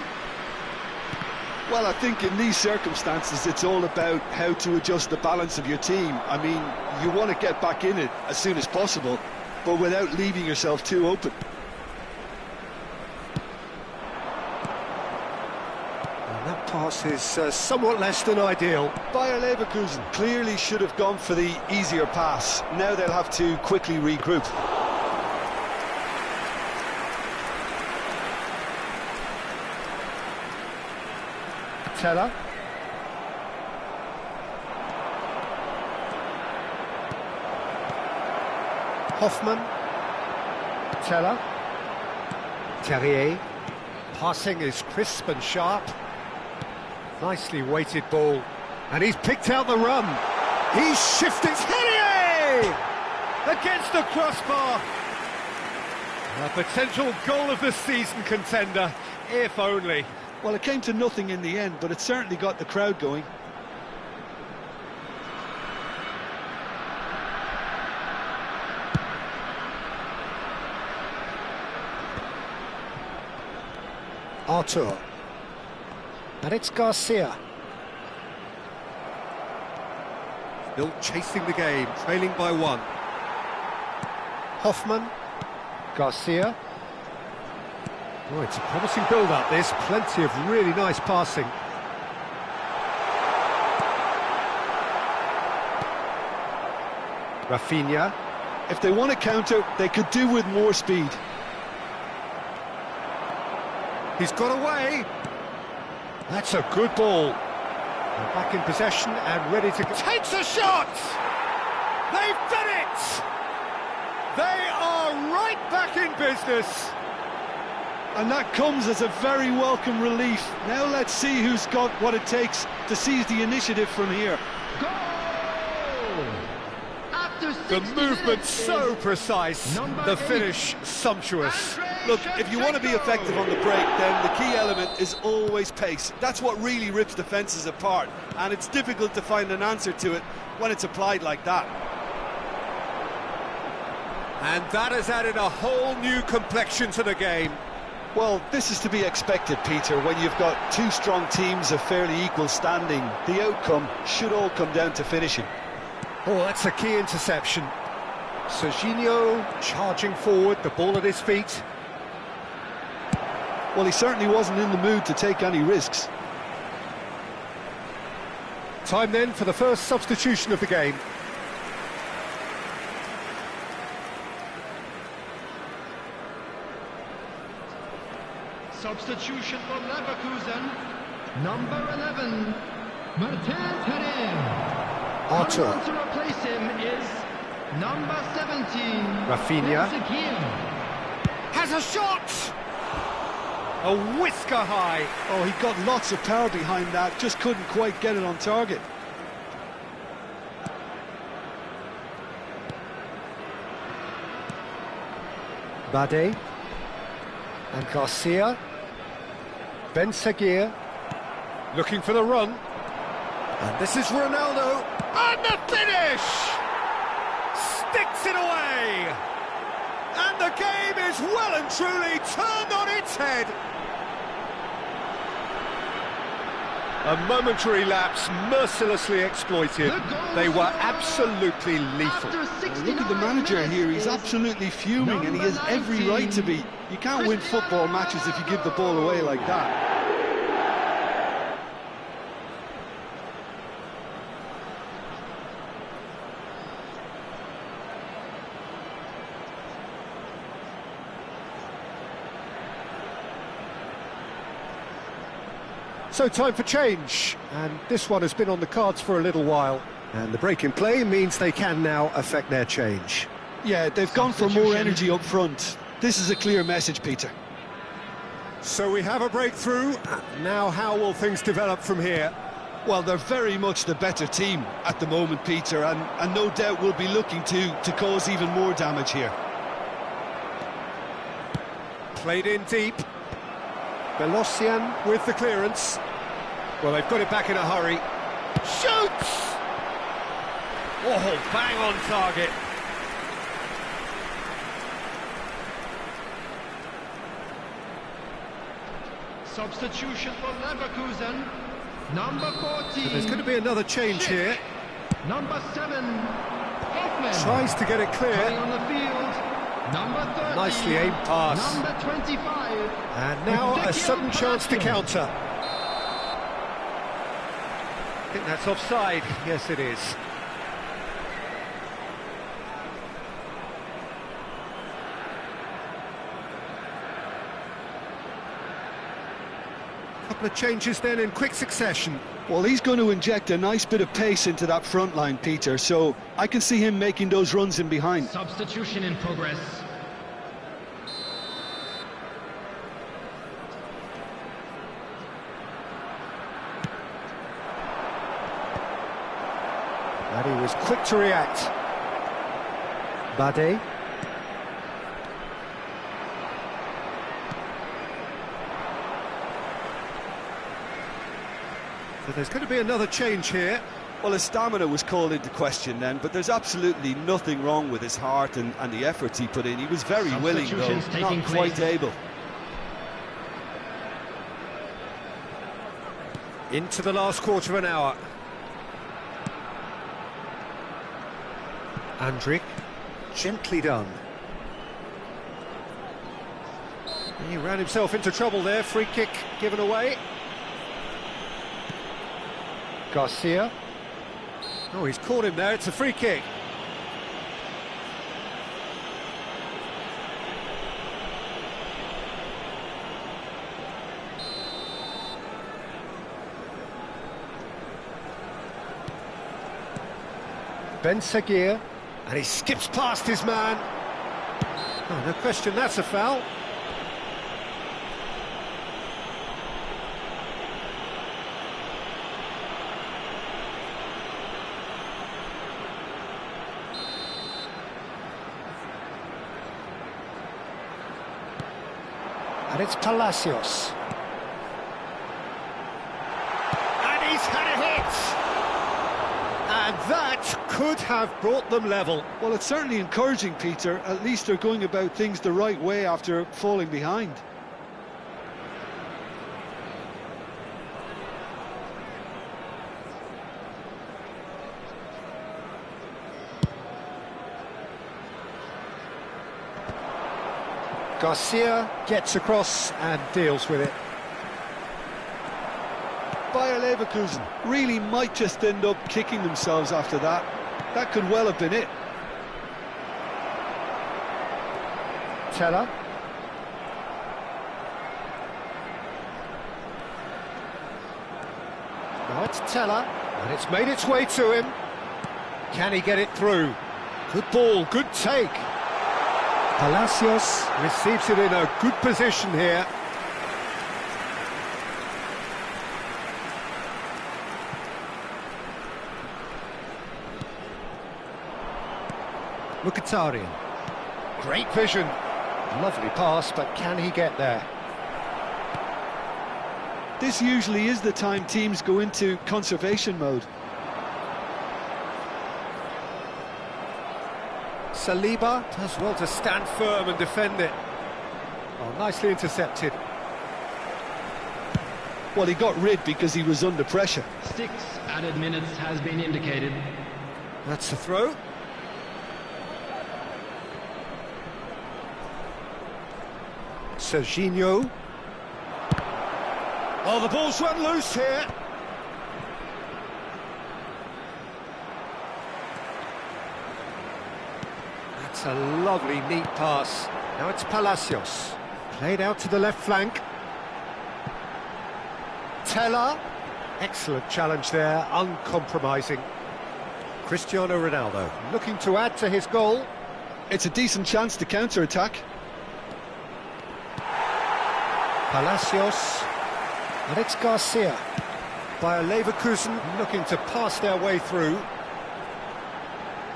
Well, I think in these circumstances it's all about how to adjust the balance of your team. I mean, you want to get back in it as soon as possible, but without leaving yourself too open. And that pass is somewhat less than ideal. Bayer Leverkusen clearly should have gone for the easier pass. Now they'll have to quickly regroup. Teller. Hoffman. Teller. Terrier. Passing is crisp and sharp. Nicely weighted ball. And he's picked out the run. He's shifted. Terrier! Against the crossbar. A potential goal of the season contender, if only. Well, it came to nothing in the end, but it certainly got the crowd going. Artur. And it's Garcia. Still chasing the game, trailing by one. Hoffman. Garcia. Oh, it's a promising build-up, this. Plenty of really nice passing. Rafinha. If they want to counter, they could do with more speed. He's got away. That's a good ball. They're back in possession and ready to... Takes a shot! They've done it! They are right back in business. And that comes as a very welcome relief. Now let's see who's got what it takes to seize the initiative from here. The movement so precise, the finish sumptuous. Look, if you want to be effective on the break, then the key element is always pace. That's what really rips defences apart, and it's difficult to find an answer to it when it's applied like that. And that has added a whole new complexion to the game. Well, this is to be expected, Peter, when you've got two strong teams of fairly equal standing. The outcome should all come down to finishing. Oh, that's a key interception. Serginho charging forward, the ball at his feet. Well, he certainly wasn't in the mood to take any risks. Time then for the first substitution of the game. Substitution for Leverkusen, number 11, Martin Terim. Arthur. And to replace him is number 17, Rafinha. Ezekiel. Has a shot! A whisker high. Oh, he got lots of power behind that, just couldn't quite get it on target. Bade. And Garcia. Ben Seguir. Looking for the run. And this is Ronaldo. And the finish! Sticks it away! And the game is well and truly turned on its head. A momentary lapse mercilessly exploited. They were absolutely lethal. Look at the manager here, he's absolutely fuming and he has every right to be. You can't win football matches if you give the ball away like that. So time for change, and this one has been on the cards for a little while. And the break in play means they can now affect their change. Yeah, they've gone for more energy up front. This is a clear message, Peter. So we have a breakthrough. Now how will things develop from here? Well, they're very much the better team at the moment, Peter, and no doubt will be looking to cause even more damage here. Played in deep. Belocian with the clearance. Well, they've got it back in a hurry. Shoots! Oh, bang on target. Substitution for Leverkusen, number 14. So there's going to be another change here. Number 7, Hoffman. Tries to get it clear. Playing on the field, number 30. Nicely aimed pass. Number 25. And now a sudden chance to counter. I think that's offside. Yes, it is. Couple of changes then in quick succession. Well, he's going to inject a nice bit of pace into that front line, Peter, so I can see him making those runs in behind. Substitution in progress. And he was quick to react. Bade. So there's going to be another change here. Well, his stamina was called into question then, but there's absolutely nothing wrong with his heart and the efforts he put in. He was very willing, though, not quite able. Into the last quarter of an hour. Andrik, gently done. He ran himself into trouble there, free kick given away. Garcia. Oh, he's caught him there, it's a free kick. Ben Seguir, and he skips past his man. Oh, no question, that's a foul. And it's Palacios. And he's had a hit! And that could have brought them level. Well, it's certainly encouraging, Peter. At least they're going about things the right way after falling behind. Garcia gets across and deals with it. Bayer Leverkusen really might just end up kicking themselves after that. That could well have been it. Teller. Now it's Teller, and it's made its way to him. Can he get it through? Good ball, good take. Palacios receives it in a good position here. Mkhitaryan. Great vision. Lovely pass, but can he get there? This usually is the time teams go into conservation mode. Saliba does well to stand firm and defend it. Oh, nicely intercepted. Well, he got rid because he was under pressure. 6 added minutes has been indicated. That's a throw. Serginho. Oh, the ball's run loose here. That's a lovely, neat pass. Now it's Palacios. Played out to the left flank. Teller. Excellent challenge there, uncompromising. Cristiano Ronaldo looking to add to his goal. It's a decent chance to counter-attack. Palacios, and it's Garcia. Bayer Leverkusen looking to pass their way through.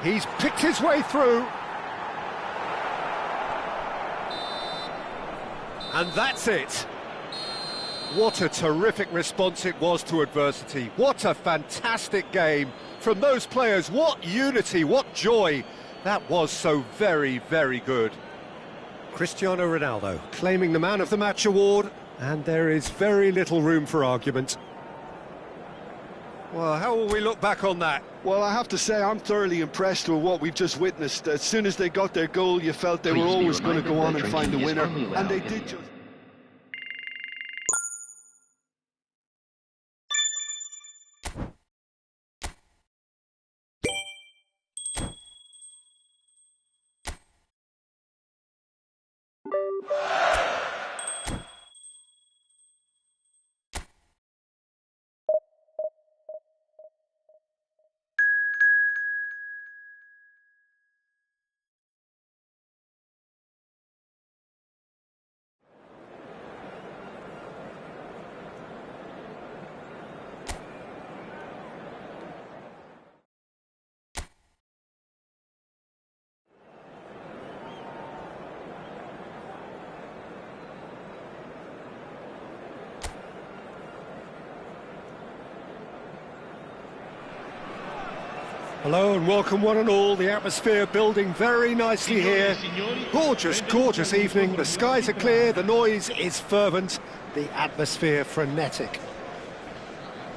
He's picked his way through. And that's it. What a terrific response it was to adversity. What a fantastic game from those players. What unity, what joy. That was so very, very good. Cristiano Ronaldo claiming the Man of the Match award, and there is very little room for argument. Well, how will we look back on that? Well, I have to say I'm thoroughly impressed with what we've just witnessed. As soon as they got their goal, you felt they were always going to go on and find the winner, and they did just... Hello and welcome one and all. The atmosphere building very nicely here. Gorgeous, gorgeous evening. The skies are clear, the noise is fervent, the atmosphere frenetic.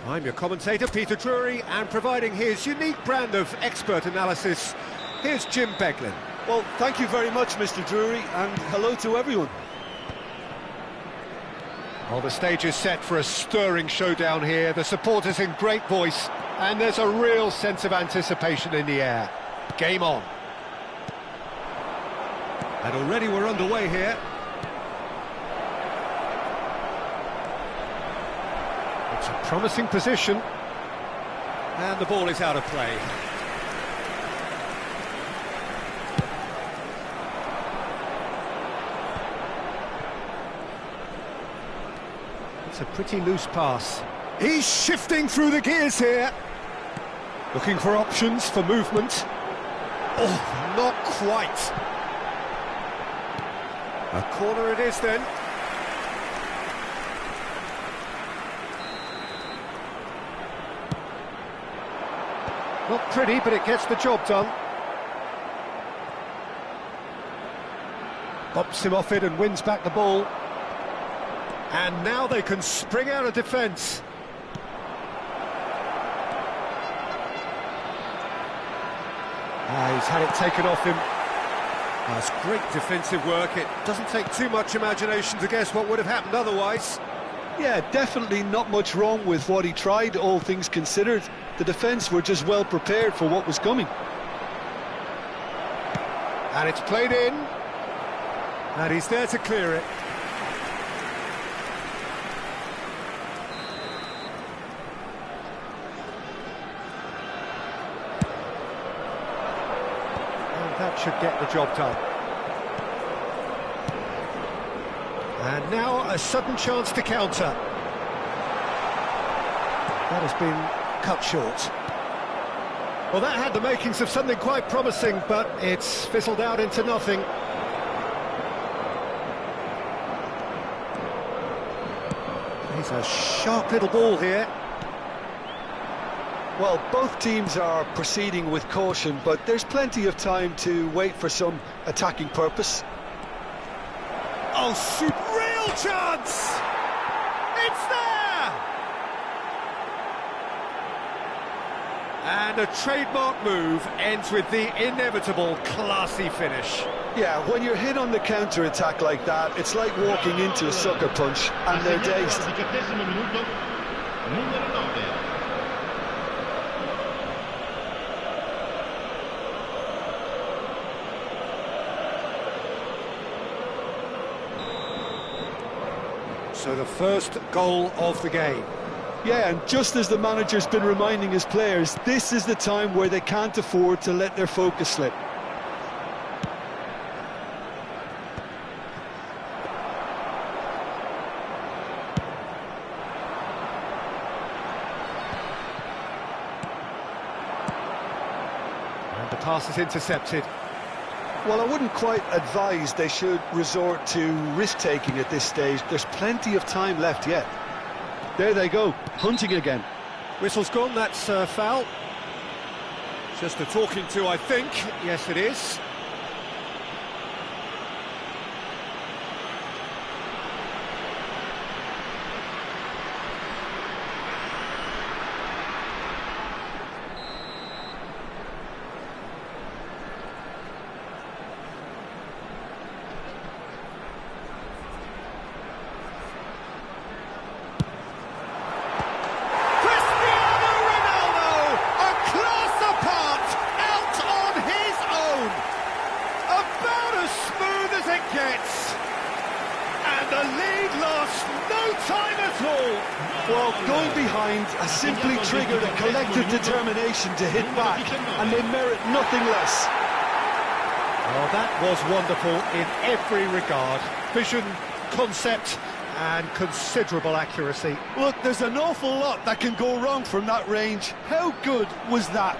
I'm your commentator, Peter Drury, and providing his unique brand of expert analysis, here's Jim Beglin. Well, thank you very much, Mr. Drury, and hello to everyone. Well, the stage is set for a stirring showdown here. The supporters in great voice, and there's a real sense of anticipation in the air. Game on. And already we're underway here. It's a promising position. And the ball is out of play. It's a pretty loose pass. He's shifting through the gears here. Looking for options for movement. Oh, not quite. A corner it is then. Not pretty, but it gets the job done. Bumps him off it and wins back the ball. And now they can spring out of defence. He's had it taken off him. That's great defensive work. It doesn't take too much imagination to guess what would have happened otherwise. Yeah, definitely not much wrong with what he tried, all things considered. The defence were just well prepared for what was coming. And it's played in. And he's there to clear it. And that should get the job done. And now a sudden chance to counter. That has been cut short. Well, that had the makings of something quite promising, but it's fizzled out into nothing. He's a sharp little ball here. Well, both teams are proceeding with caution, but there's plenty of time to wait for some attacking purpose. Oh, real chance! It's there! And a trademark move ends with the inevitable classy finish. Yeah, when you're hit on the counter-attack like that, it's like walking into a sucker punch, and they're dazed. So the first goal of the game. Yeah, and just as the manager's been reminding his players, this is the time where they can't afford to let their focus slip. And the pass is intercepted. Well, I wouldn't quite advise they should resort to risk-taking at this stage. There's plenty of time left yet. There they go, hunting again. Whistle's gone, that's a foul. Just a talking to, I think. Yes, it is. The lead lost no time at all. Well, going behind has simply triggered a collective determination to hit back, and they merit nothing less. Well, that was wonderful in every regard. Vision, concept, and considerable accuracy. Look, there's an awful lot that can go wrong from that range. How good was that?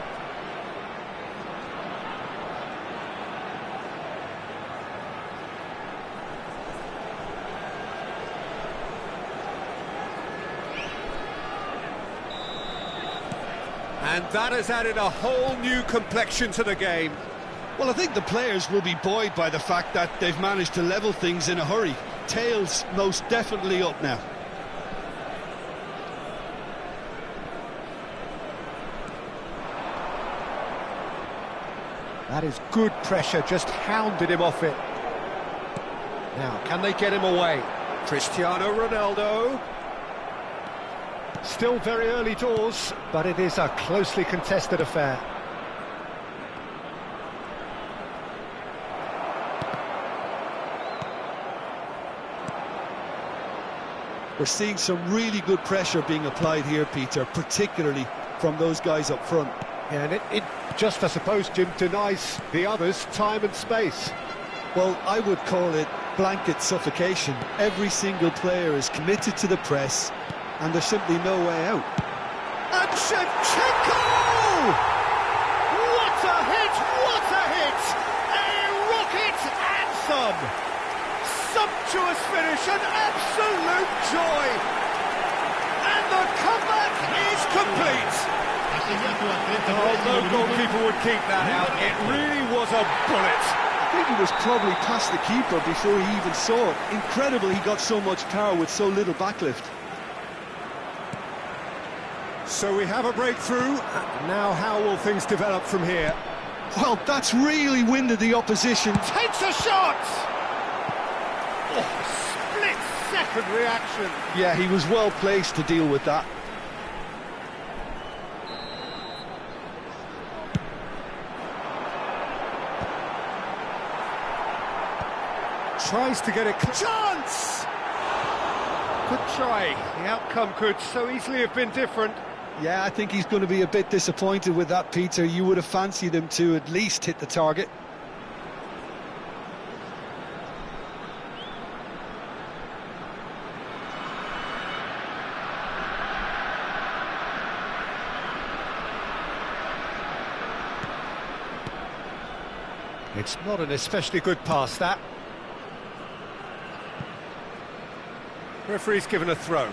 And that has added a whole new complexion to the game. Well, I think the players will be buoyed by the fact that they've managed to level things in a hurry. Tails most definitely up now. That is good pressure, just hounded him off it. Now, can they get him away? Cristiano Ronaldo. Still very early doors, but it is a closely contested affair. We're seeing some really good pressure being applied here, Peter, particularly from those guys up front. Yeah, and it just, I suppose, Jim, denies the others time and space. Well, I would call it blanket suffocation. Every single player is committed to the press, and there's simply no way out. And Shevchenko! What a hit! What a hit! A rocket anthem! Sumptuous finish, an absolute joy! And the comeback is complete! Oh, no goalkeeper would keep that out. It really was a bullet. I think he was probably past the keeper before he even saw it. Incredible he got so much power with so little backlift. So we have a breakthrough. Now how will things develop from here? Well, that's really winded the opposition. Takes a shot! Oh, split-second reaction. Yeah, he was well placed to deal with that. Tries to get a chance! Good try. The outcome could so easily have been different. Yeah, I think he's going to be a bit disappointed with that, Peter. You would have fancied him to at least hit the target. It's not an especially good pass, that. Referee's given a throw.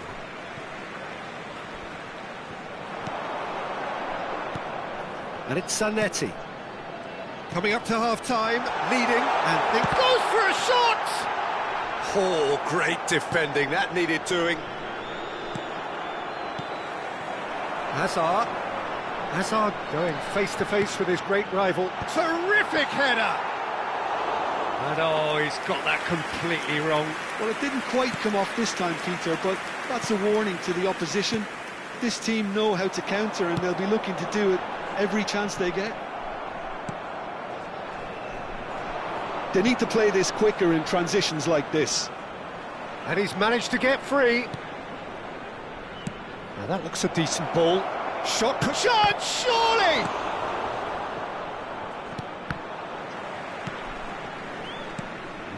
And it's Zanetti. Coming up to half-time, leading, and think goes for a shot! Oh, great defending, that needed doing. Hazard going face-to-face with his great rival. Terrific header! And oh, he's got that completely wrong. Well, it didn't quite come off this time, Peter, but that's a warning to the opposition. This team know how to counter, and they'll be looking to do it every chance they get. They need to play this quicker in transitions like this. And he's managed to get free. Now that looks a decent ball. Shot, surely!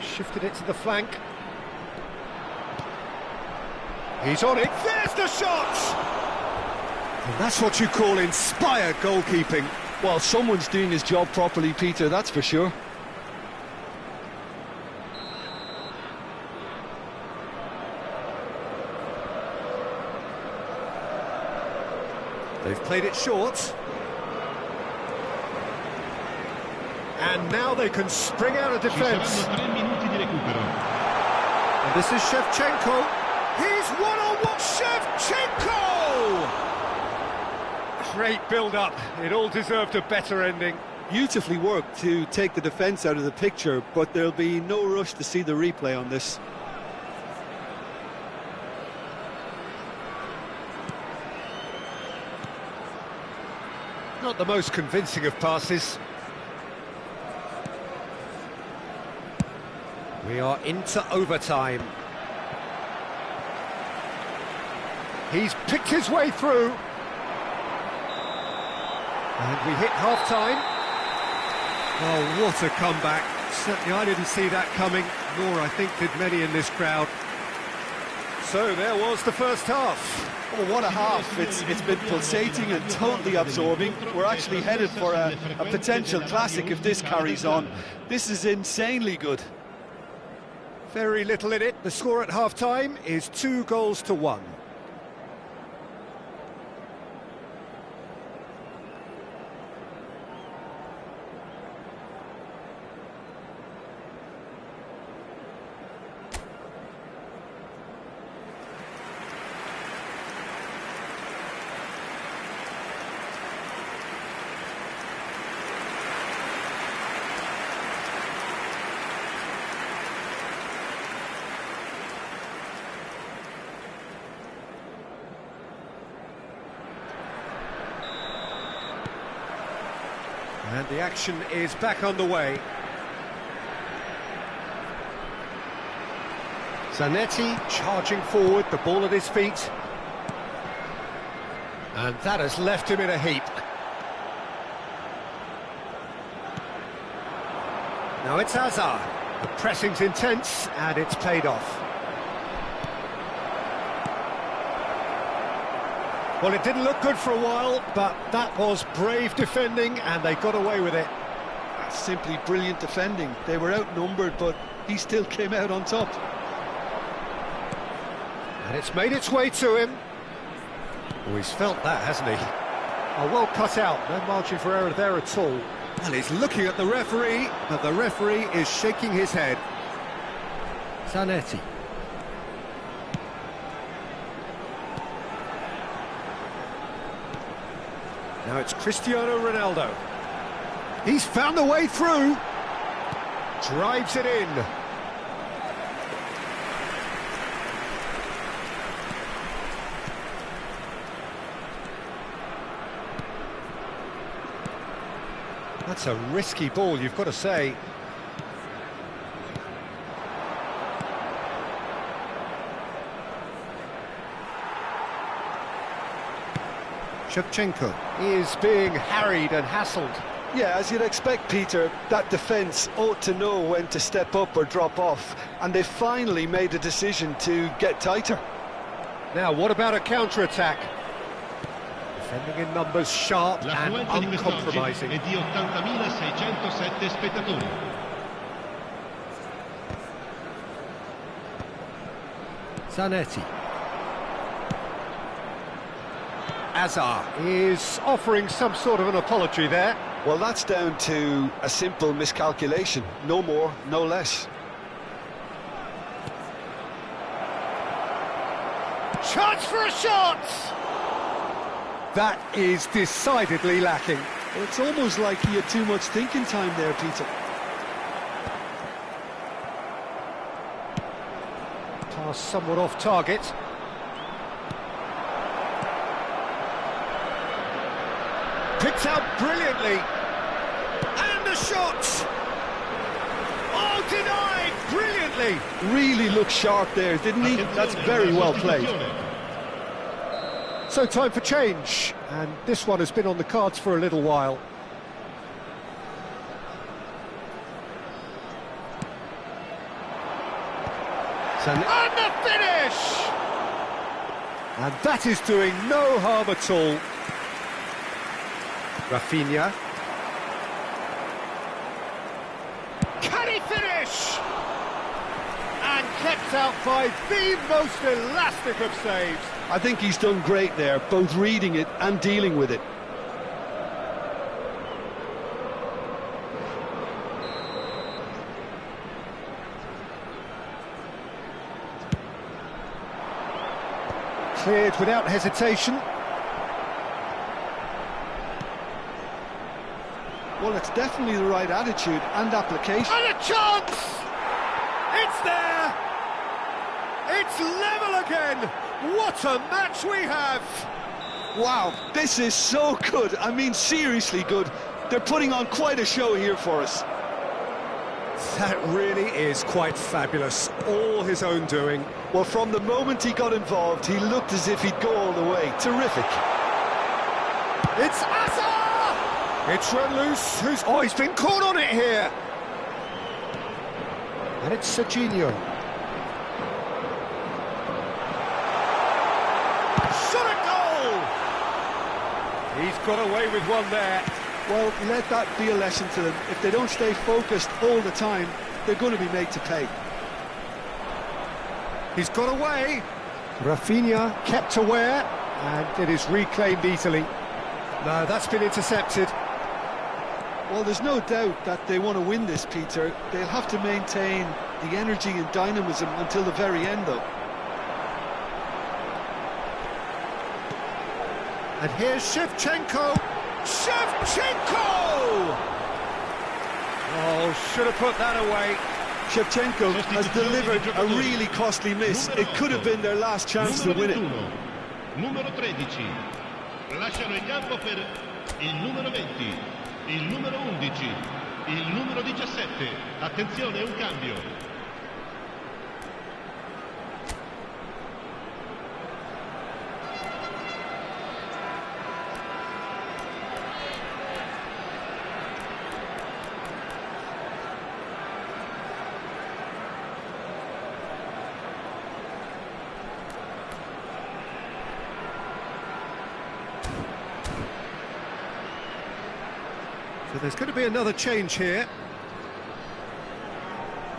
Shifted it to the flank. He's on it. There's the shot! And that's what you call inspired goalkeeping. Well, someone's doing his job properly, Peter, that's for sure. They've played it short. And now they can spring out of defence. And this is Shevchenko. He's one-on-one. Shevchenko! Great build-up. It all deserved a better ending. Beautifully worked to take the defence out of the picture, but there'll be no rush to see the replay on this. Not the most convincing of passes. We are into overtime. He's picked his way through. And we hit half-time. Oh, what a comeback. Certainly I didn't see that coming, nor I think did many in this crowd. So there was the first half. Oh, what a half. It's been pulsating and totally absorbing. We're actually headed for a potential classic if this carries on. This is insanely good. Very little in it. The score at half-time is 2-1. And the action is back underway. Zanetti charging forward, the ball at his feet. And that has left him in a heap. Now it's Hazard. The pressing's intense and it's paid off. Well, it didn't look good for a while, but that was brave defending and they got away with it. That's simply brilliant defending. They were outnumbered, but he still came out on top. And it's made its way to him. Oh, he's felt that, hasn't he? Oh, well cut out, no margin for error there at all. And he's looking at the referee, but the referee is shaking his head. Zanetti. Now it's Cristiano Ronaldo. He's found the way through. Drives it in. That's a risky ball, you've got to say. Shevchenko is being harried and hassled. Yeah, as you'd expect, Peter, that defence ought to know when to step up or drop off, and they finally made a decision to get tighter. Now, what about a counter-attack? Defending in numbers, sharp and uncompromising. È di 80.607 spettatori. Zanetti. Azar is offering some sort of an apology there. Well, that's down to a simple miscalculation. No more, no less. Chance for a shot! That is decidedly lacking. Well, it's almost like he had too much thinking time there, Peter. Pass somewhat off target. Picked out brilliantly. And the shot! Oh, denied brilliantly! Really looked sharp there, didn't he? That's very well played. So time for change, and this one has been on the cards for a little while. And the finish! And that is doing no harm at all. Rafinha. Can he finish? And kept out by the most elastic of saves. I think he's done great there, both reading it and dealing with it. Cleared without hesitation. Well, it's definitely the right attitude and application. And a chance! It's there! It's level again! What a match we have! Wow, this is so good. I mean, seriously good. They're putting on quite a show here for us. That really is quite fabulous. All his own doing. Well, from the moment he got involved, he looked as if he'd go all the way. Terrific. It's Azar! It's run loose. Oh, he's been caught on it here. And it's Serginho. Shot a goal! He's got away with one there. Well, let that be a lesson to them. If they don't stay focused all the time, they're going to be made to pay. He's got away. Rafinha kept aware, and it is reclaimed easily. No, that's been intercepted. Well, there's no doubt that they want to win this, Peter. They'll have to maintain the energy and dynamism until the very end, though. And here's Shevchenko. Shevchenko! Oh, should have put that away. Shevchenko has delivered a really costly miss. It could have been their last chance to win it. Numero 13. Lasciano il campo per il numero 20, il numero 11, il numero 17. Attenzione, un cambio. So there's going to be another change here.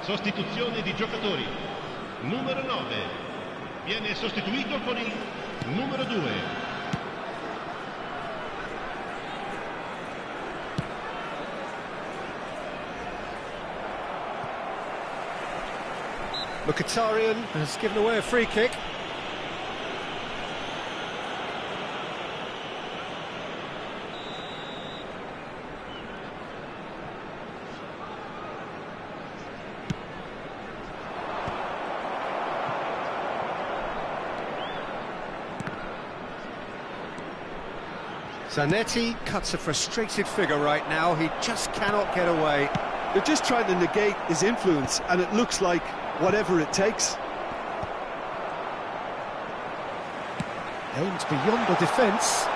Sostituzione di giocatori. Numero 9 viene sostituito con il numero 2. Mkhitaryan has given away a free kick. Zanetti cuts a frustrated figure right now. He just cannot get away. They're just trying to negate his influence, and it looks like whatever it takes. Aimed beyond the defence.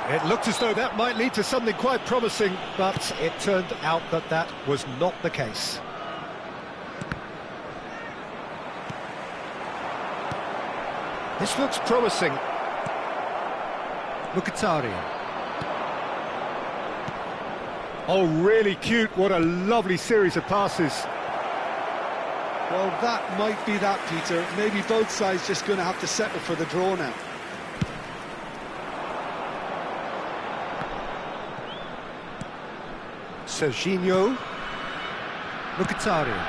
It looked as though that might lead to something quite promising, but it turned out that that was not the case. This looks promising. Mkhitaryan. Oh, really cute. What a lovely series of passes. Well, that might be that, Peter. Maybe both sides just going to have to settle for the draw now. Serginho. Mkhitaryan.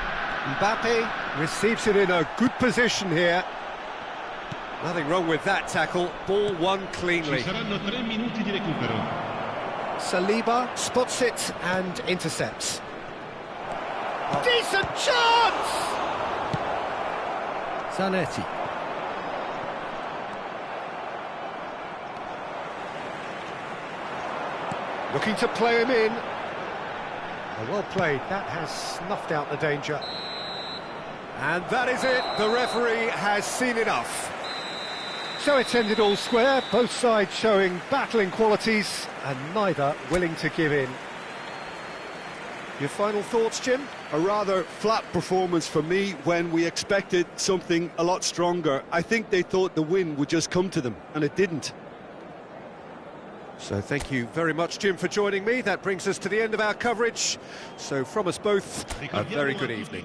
Mbappe receives it in a good position here. Nothing wrong with that tackle. Ball won cleanly. Ci saranno 3 minuti di recupero. Saliba spots it and intercepts. Oh. Decent chance! Zanetti. Looking to play him in. Oh, well played. That has snuffed out the danger. And that is it. The referee has seen enough. So it's ended all square, both sides showing battling qualities and neither willing to give in. Your final thoughts, Jim? A rather flat performance for me when we expected something a lot stronger. I think they thought the win would just come to them, and it didn't. So thank you very much, Jim, for joining me. That brings us to the end of our coverage. So from us both, a very good evening.